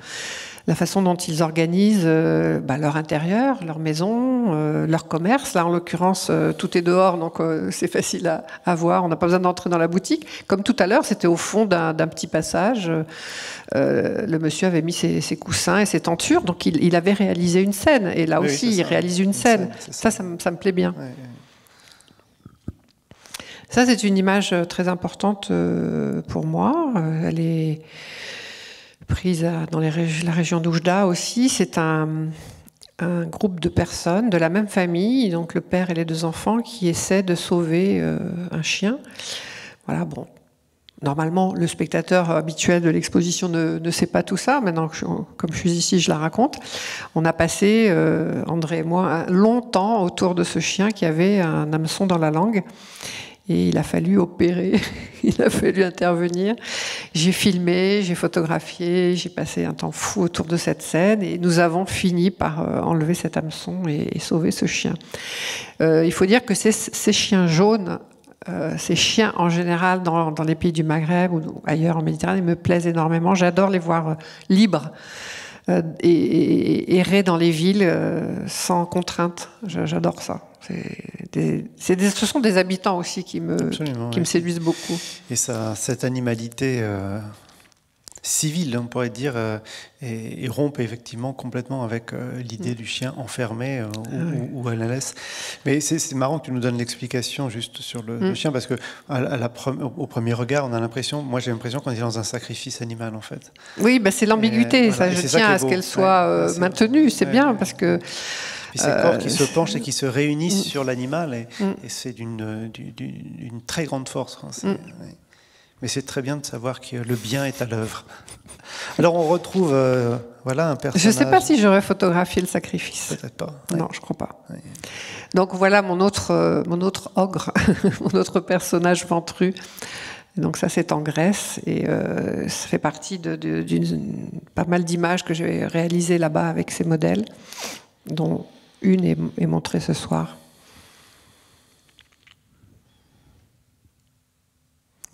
la façon dont ils organisent leur intérieur, leur maison, leur commerce. Là, en l'occurrence, tout est dehors, donc c'est facile à voir. On n'a pas besoin d'entrer dans la boutique. Comme tout à l'heure, c'était au fond d'un petit passage. Le monsieur avait mis ses coussins et ses tentures, donc il avait réalisé une scène. Et là aussi, il réalise une scène. Ça me plaît bien. Ouais. Ça, c'est une image très importante pour moi. Elle est prise dans la région d'Oujda aussi. C'est un groupe de personnes de la même famille, donc le père et les deux enfants, qui essaient de sauver un chien. Voilà, bon. Normalement, le spectateur habituel de l'exposition ne sait pas tout ça. Maintenant, comme je suis ici, je la raconte. On a passé, André et moi, longtemps autour de ce chien qui avait un hameçon dans la langue. Et il a fallu opérer, il a fallu intervenir. J'ai filmé, j'ai photographié, j'ai passé un temps fou autour de cette scène. Et nous avons fini par enlever cet hameçon et sauver ce chien. Il faut dire que ces chiens jaunes, ces chiens en général dans les pays du Maghreb ou ailleurs en Méditerranée me plaisent énormément. J'adore les voir libres et errer dans les villes sans contrainte. J'adore ça. Ce sont des habitants aussi qui me séduisent beaucoup. Et ça, cette animalité civile, on pourrait dire, et rompt effectivement complètement avec l'idée du chien enfermé ou à la laisse. Mais c'est marrant que tu nous donnes l'explication juste sur le chien, parce que au premier regard, on a l'impression, moi j'ai l'impression qu'on est dans un sacrifice animal en fait. Oui, bah c'est l'ambiguïté. Voilà. Je tiens à ce qu'elle soit maintenue. C'est bien parce que. Et ces corps qui se penchent et qui se réunissent sur l'animal, et c'est d'une très grande force. Hein, mais c'est très bien de savoir que le bien est à l'œuvre. Alors on retrouve voilà, un personnage... Je ne sais pas si j'aurais photographié le sacrifice. Peut-être pas. Non, je ne crois pas. Oui. Donc voilà mon autre ogre, mon autre personnage ventru. Donc ça, c'est en Grèce, et ça fait partie d'une pas mal d'images que j'ai réalisées là-bas avec ces modèles, dont une est montrée ce soir.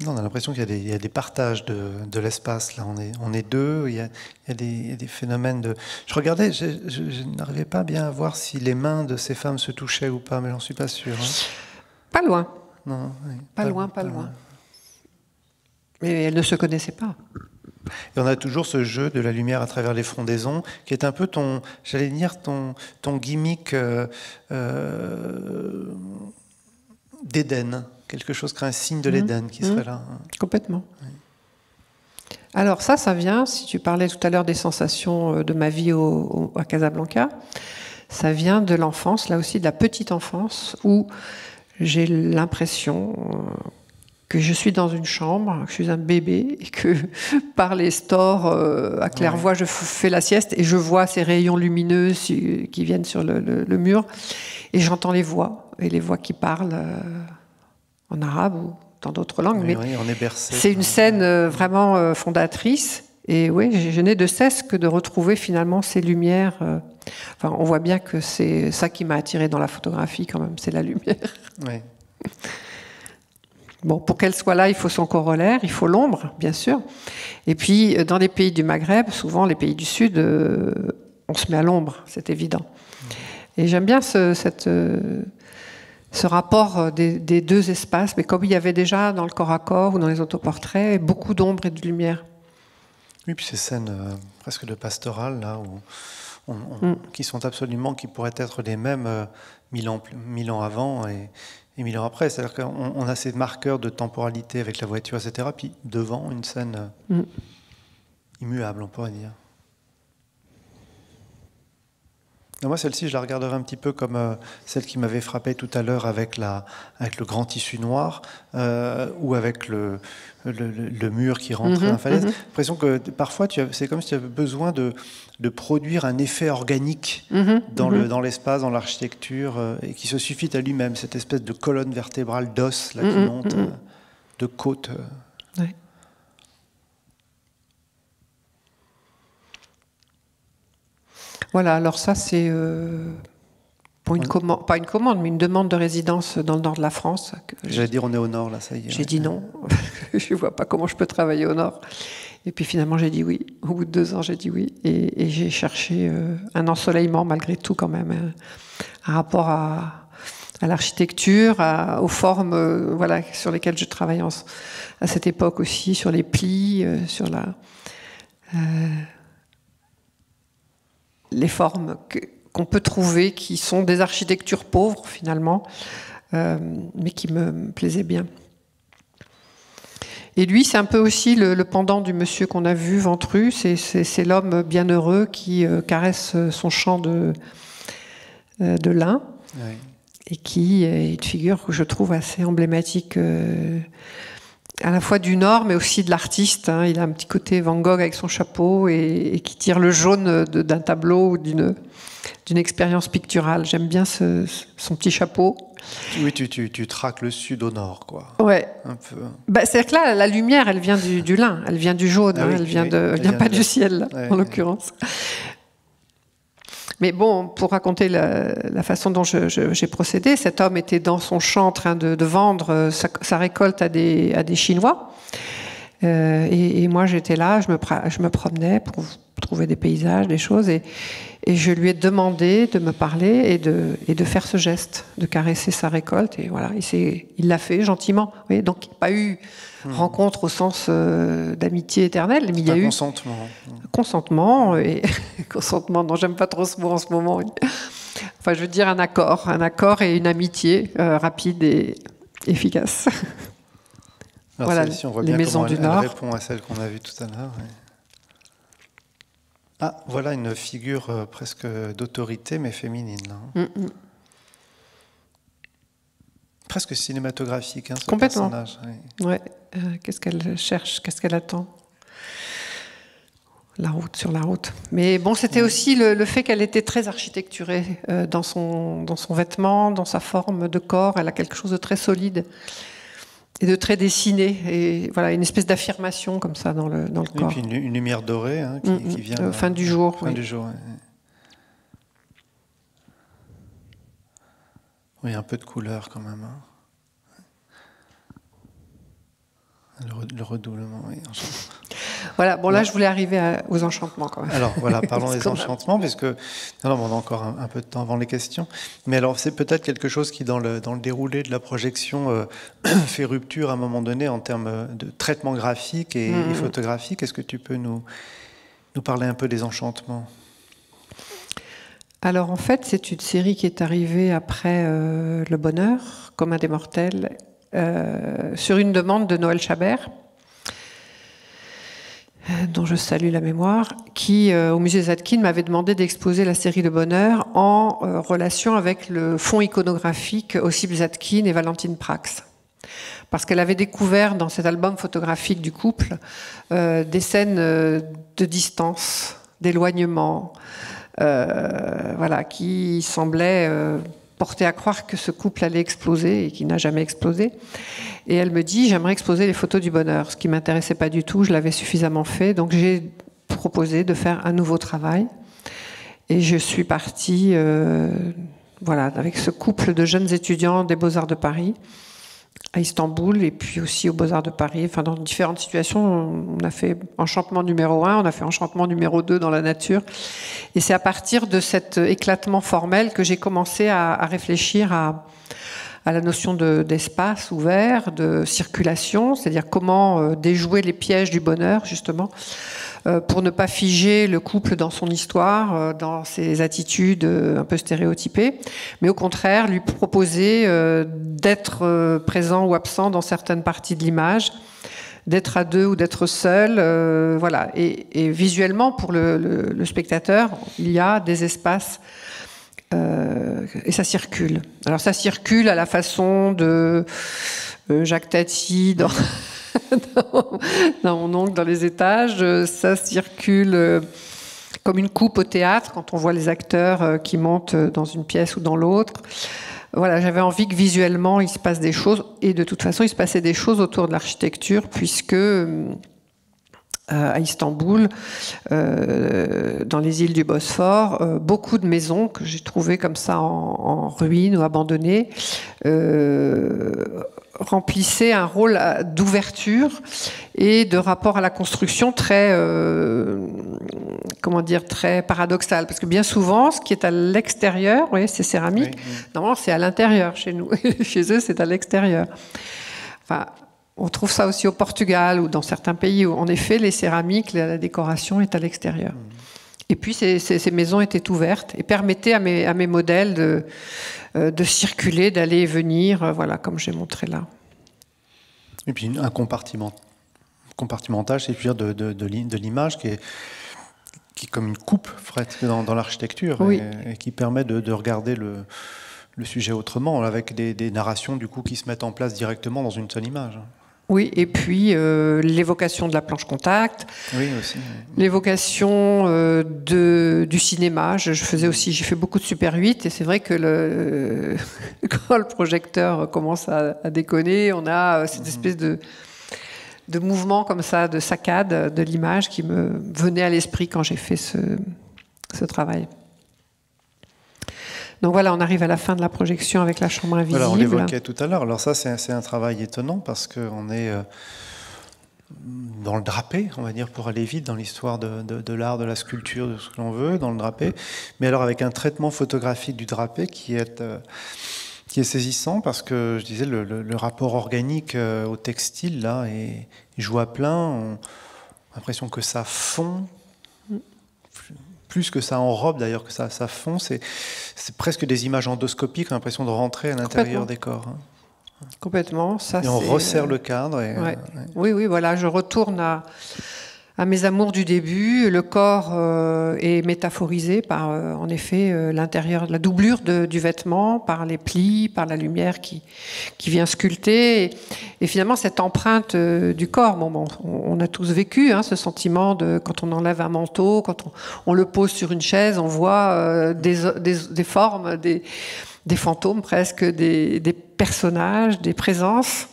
On a l'impression qu'il y a des partages de l'espace. Là, on est deux. Il y a des phénomènes de. Je regardais, je n'arrivais pas bien à voir si les mains de ces femmes se touchaient ou pas, mais j'en suis pas sûr. Hein. Pas loin. Non, oui, pas loin. Mais elles ne se connaissaient pas. Et on a toujours ce jeu de la lumière à travers les frondaisons, qui est un peu ton gimmick d'Éden. Quelque chose qui est un signe de l'Éden qui serait là. Complètement. Oui. Alors ça vient, si tu parlais tout à l'heure des sensations de ma vie à Casablanca, ça vient de l'enfance, là aussi de la petite enfance, où j'ai l'impression que je suis dans une chambre, que je suis un bébé, et que par les stores à claire-voie, je fais la sieste, et je vois ces rayons lumineux qui viennent sur le mur, et j'entends les voix qui parlent... en arabe ou dans d'autres langues, mais on est bercé. C'est une scène vraiment fondatrice, et oui, je n'ai de cesse que de retrouver finalement ces lumières. Enfin, on voit bien que c'est ça qui m'a attirée dans la photographie quand même, c'est la lumière. Oui. Bon, pour qu'elle soit là, il faut son corollaire, il faut l'ombre, bien sûr. Et puis, dans les pays du Maghreb, souvent les pays du Sud, on se met à l'ombre, c'est évident. Et j'aime bien ce rapport des deux espaces, mais comme il y avait déjà dans le corps à corps ou dans les autoportraits, beaucoup d'ombre et de lumière. Oui, puis ces scènes presque de pastorale, là, qui sont absolument, qui pourraient être les mêmes 1000 ans avant et 1000 ans après. C'est-à-dire qu'on a ces marqueurs de temporalité avec la voiture, etc. Puis devant, une scène immuable, on pourrait dire. Moi, celle-ci, je la regarderai un petit peu comme celle qui m'avait frappé tout à l'heure avec le grand tissu noir ou avec le mur qui rentre dans la falaise. J'ai l'impression que parfois, c'est comme si tu avais besoin de produire un effet organique dans l'espace, dans l'architecture, et qui se suffit à lui-même, cette espèce de colonne vertébrale d'os là, qui monte, de côte. Ouais. Voilà, alors ça c'est pour une commande, pas une commande, mais une demande de résidence dans le nord de la France. J'allais dire on est au nord là, ça y est. J'ai dit non, je ne vois pas comment je peux travailler au nord. Et puis finalement j'ai dit oui, au bout de 2 ans j'ai dit oui. Et j'ai cherché un ensoleillement malgré tout quand même, un rapport à l'architecture, aux formes voilà, sur lesquelles je travaillais à cette époque aussi, sur les plis, sur les formes qu'on peut trouver, qui sont des architectures pauvres finalement, mais qui me plaisaient bien. Et lui, c'est un peu aussi le pendant du monsieur qu'on a vu, ventru, c'est l'homme bienheureux qui caresse son champ de lin, oui. Et qui est une figure que je trouve assez emblématique à la fois du Nord, mais aussi de l'artiste. Hein. Il a un petit côté Van Gogh avec son chapeau et qui tire le jaune d'un tableau ou d'une expérience picturale. J'aime bien son petit chapeau. Oui, tu traques le sud au nord, quoi. Ouais. Un peu. Bah, c'est-à-dire que là, la lumière, elle vient du lin, elle vient du jaune, Ah oui, elle vient pas du ciel, ouais, en l'occurrence. Mais bon, pour raconter la façon dont j'ai procédé, cet homme était dans son champ en train de vendre sa récolte à des Chinois. Et moi, j'étais là, je me promenais pour trouver des paysages, des choses. Et je lui ai demandé de me parler et de faire ce geste, de caresser sa récolte. Et voilà, il l'a fait gentiment. Vous voyez, donc, il n'y a pas eu rencontre au sens d'amitié éternelle, mais il y a eu consentement et consentement. Non, j'aime pas trop ce mot en ce moment. Enfin, je veux dire un accord et une amitié rapide et efficace. Alors, voilà, celle-ci, on voit les bien maisons comment du elle Nord. répond à celle qu'on a vue tout à l'heure. Ouais. Ah, voilà une figure presque d'autorité, mais féminine. Là. Presque cinématographique, hein, ce complètement. personnage. Oui. Ouais. Qu'est-ce qu'elle cherche? Qu'est-ce qu'elle attend? La route, sur la route. Mais bon, c'était aussi le fait qu'elle était très architecturée dans son vêtement, dans sa forme de corps. Elle a quelque chose de très solide et de très dessiné. Et voilà, une espèce d'affirmation comme ça dans le corps. Et puis une lumière dorée hein, qui vient... fin du jour. Fin du jour, oui. Oui, un peu de couleur quand même. Hein. Le redoublement, oui. Voilà, bon là je voulais arriver aux enchantements quand même. Alors voilà, parlons des enchantements, puisque on a encore un peu de temps avant les questions. Mais alors c'est peut-être quelque chose qui dans le déroulé de la projection fait rupture à un moment donné en termes de traitement graphique et photographique. Est-ce que tu peux nous parler un peu des enchantements ? Alors en fait c'est une série qui est arrivée après Le Bonheur, Commun des mortels, sur une demande de Noël Chabert, dont je salue la mémoire, qui, au musée Zadkine, m'avait demandé d'exposer la série Le Bonheur en relation avec le fonds iconographique Ossip Zadkine et Valentine Prax. Parce qu'elle avait découvert dans cet album photographique du couple des scènes de distance, d'éloignement, voilà, qui semblaient porter à croire que ce couple allait exploser et qui n'a jamais explosé. Et elle me dit, j'aimerais exposer les photos du bonheur, ce qui ne m'intéressait pas du tout, je l'avais suffisamment fait, donc j'ai proposé de faire un nouveau travail. Et je suis partie voilà, avec ce couple de jeunes étudiants des Beaux-Arts de Paris, à Istanbul, et puis aussi aux Beaux-Arts de Paris. Enfin, dans différentes situations, on a fait enchantement numéro 1, on a fait enchantement numéro 2 dans la nature. Et c'est à partir de cet éclatement formel que j'ai commencé à réfléchir à la notion d'espace ouvert, de circulation, c'est-à-dire comment déjouer les pièges du bonheur, justement, pour ne pas figer le couple dans son histoire, dans ses attitudes un peu stéréotypées, mais au contraire lui proposer d'être présent ou absent dans certaines parties de l'image, d'être à deux ou d'être seul, voilà. Et visuellement, pour le spectateur, il y a des espaces et ça circule. Alors ça circule à la façon de Jacques Tati dans Mon oncle dans les étages. Ça circule comme une coupe au théâtre quand on voit les acteurs qui montent dans une pièce ou dans l'autre. Voilà, j'avais envie que visuellement il se passe des choses, et de toute façon il se passait des choses autour de l'architecture, puisque à Istanbul, dans les îles du Bosphore, beaucoup de maisons que j'ai trouvées comme ça en ruine ou abandonnées remplissaient un rôle d'ouverture et de rapport à la construction très, comment dire, très paradoxal. Parce que bien souvent, ce qui est à l'extérieur, oui, c'est céramique, normalement c'est à l'intérieur chez nous. Chez eux, c'est à l'extérieur. Enfin, on trouve ça aussi au Portugal ou dans certains pays où, en effet, les céramiques, la décoration est à l'extérieur. Et puis, ces maisons étaient ouvertes et permettaient à mes modèles de circuler, d'aller et venir, voilà, comme j'ai montré là. Et puis, un compartimentage, c'est-à-dire de l'image qui est comme une coupe dans l'architecture, oui. et qui permet de regarder le sujet autrement, avec des narrations du coup qui se mettent en place directement dans une seule image. Oui, et puis l'évocation de la planche contact, oui, aussi, oui. L'évocation du cinéma. J'ai fait beaucoup de Super 8 et c'est vrai que quand le projecteur commence à déconner, on a cette espèce de mouvement comme ça, de saccade de l'image qui me venait à l'esprit quand j'ai fait ce travail. Donc voilà, on arrive à la fin de la projection avec la chambre invisible. Voilà, on l'évoquait tout à l'heure. Alors ça, c'est un travail étonnant parce qu'on est dans le drapé, on va dire, pour aller vite dans l'histoire de l'art, de la sculpture, de ce que l'on veut, dans le drapé. Mais alors avec un traitement photographique du drapé qui est saisissant parce que, je disais, le rapport organique au textile, là, il joue à plein. On a l'impression que ça fond. Plus que ça enrobe d'ailleurs, que ça fond, c'est presque des images endoscopiques, on a l'impression de rentrer à l'intérieur des corps. Hein. Complètement. Ça, et on resserre le cadre. Et, ouais. Oui, voilà, je retourne à mes amours du début. Le corps est métaphorisé par, en effet, l'intérieur, la doublure du vêtement, par les plis, par la lumière qui vient sculpter. Et finalement, cette empreinte du corps, on a tous vécu ce sentiment de quand on enlève un manteau, quand on le pose sur une chaise, on voit des formes, des fantômes presque, des personnages, des présences.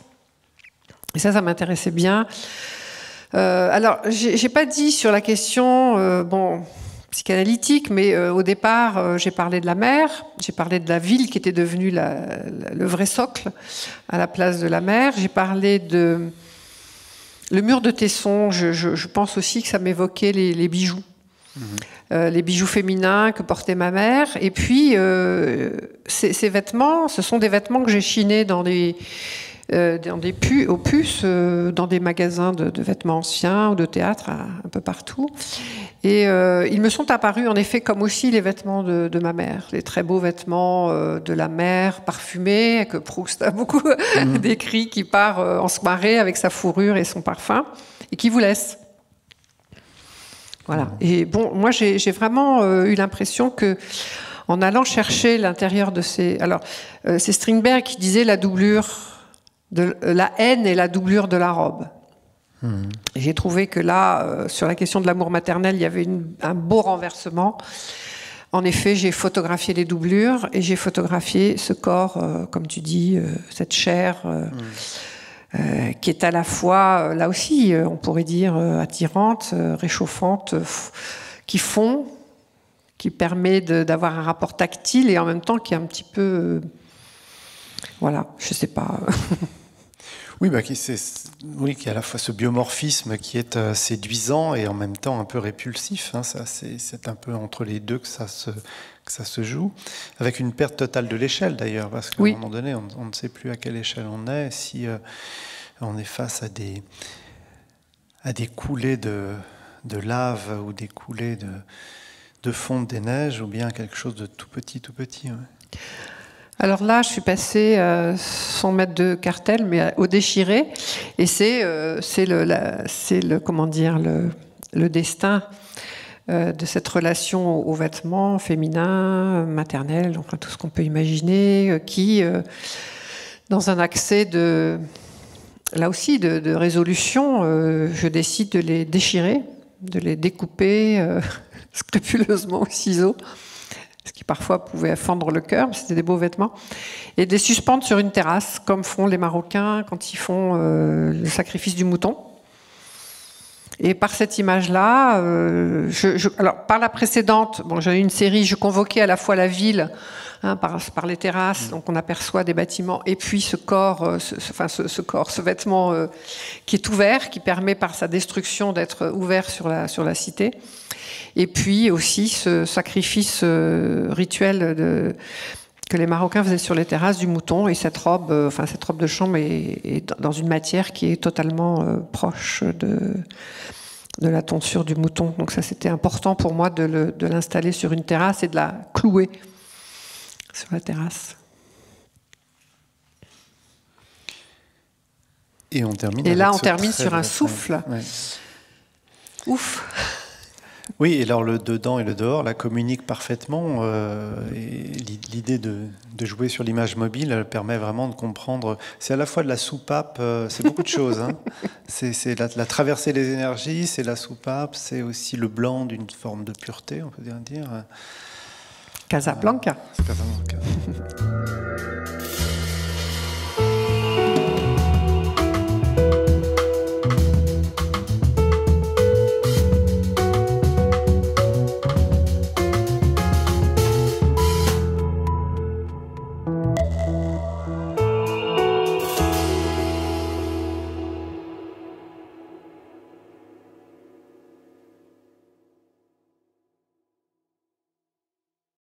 Et ça m'intéressait bien. Alors, j'ai pas dit sur la question psychanalytique, mais au départ, j'ai parlé de la mer, j'ai parlé de la ville qui était devenue le vrai socle à la place de la mer. J'ai parlé de le mur de Tesson. Je pense aussi que ça m'évoquait les bijoux. Les bijoux féminins que portait ma mère. Et puis, ces vêtements, ce sont des vêtements que j'ai chinés dans des puces, dans des magasins de vêtements anciens ou de théâtre, un peu partout. Et ils me sont apparus, en effet, comme aussi les vêtements de ma mère. Les très beaux vêtements de la mer, parfumés, que Proust a beaucoup décrit, qui part en soirée avec sa fourrure et son parfum, et qui vous laisse. Voilà. Et bon, moi, j'ai vraiment eu l'impression que, en allant chercher l'intérieur de ces... Alors, c'est Strindberg qui disait la haine et la doublure de la robe. Et j'ai trouvé que là, sur la question de l'amour maternel, il y avait un beau renversement. En effet, j'ai photographié les doublures et j'ai photographié ce corps, comme tu dis, cette chair... qui est à la fois, là aussi, on pourrait dire attirante, réchauffante, qui fond, qui permet d'avoir un rapport tactile et en même temps qui est un petit peu... voilà, je sais pas. Oui, qui a à la fois ce biomorphisme qui est séduisant et en même temps un peu répulsif. Hein, c'est un peu entre les deux que ça se joue, avec une perte totale de l'échelle d'ailleurs, parce qu'à un moment donné, on ne sait plus à quelle échelle on est, si on est face à des coulées de lave ou des coulées de fonte des neiges, ou bien quelque chose de tout petit. Ouais. Alors là, je suis passée sans mettre de cartel, mais au déchiré, et c'est le destin de cette relation aux vêtements féminins, maternels, enfin tout ce qu'on peut imaginer, qui, dans un accès là aussi de résolution, je décide de les déchirer, de les découper scrupuleusement au ciseau, ce qui parfois pouvait fendre le cœur, c'était des beaux vêtements, et de les suspendre sur une terrasse, comme font les Marocains quand ils font le sacrifice du mouton. Et par cette image-là, alors par la précédente, j'avais une série, je convoquais à la fois la ville, par les terrasses, donc on aperçoit des bâtiments, et puis ce corps, ce vêtement qui est ouvert, qui permet par sa destruction d'être ouvert sur la cité. Et puis aussi ce sacrifice rituel que les Marocains faisaient sur les terrasses du mouton, et cette robe de chambre est dans une matière qui est totalement proche de la tonsure du mouton. Donc ça, c'était important pour moi de l'installer sur une terrasse et de la clouer sur la terrasse. Et on termine. Et là, on termine sur un souffle. Ouais. Ouf. Oui, et alors le dedans et le dehors là, communiquent parfaitement. Et l'idée de jouer sur l'image mobile, elle permet vraiment de comprendre. C'est à la fois de la soupape, c'est beaucoup de choses. Hein. C'est la traversée des énergies, c'est la soupape, c'est aussi le blanc d'une forme de pureté, on peut bien dire. Casablanca. Casablanca.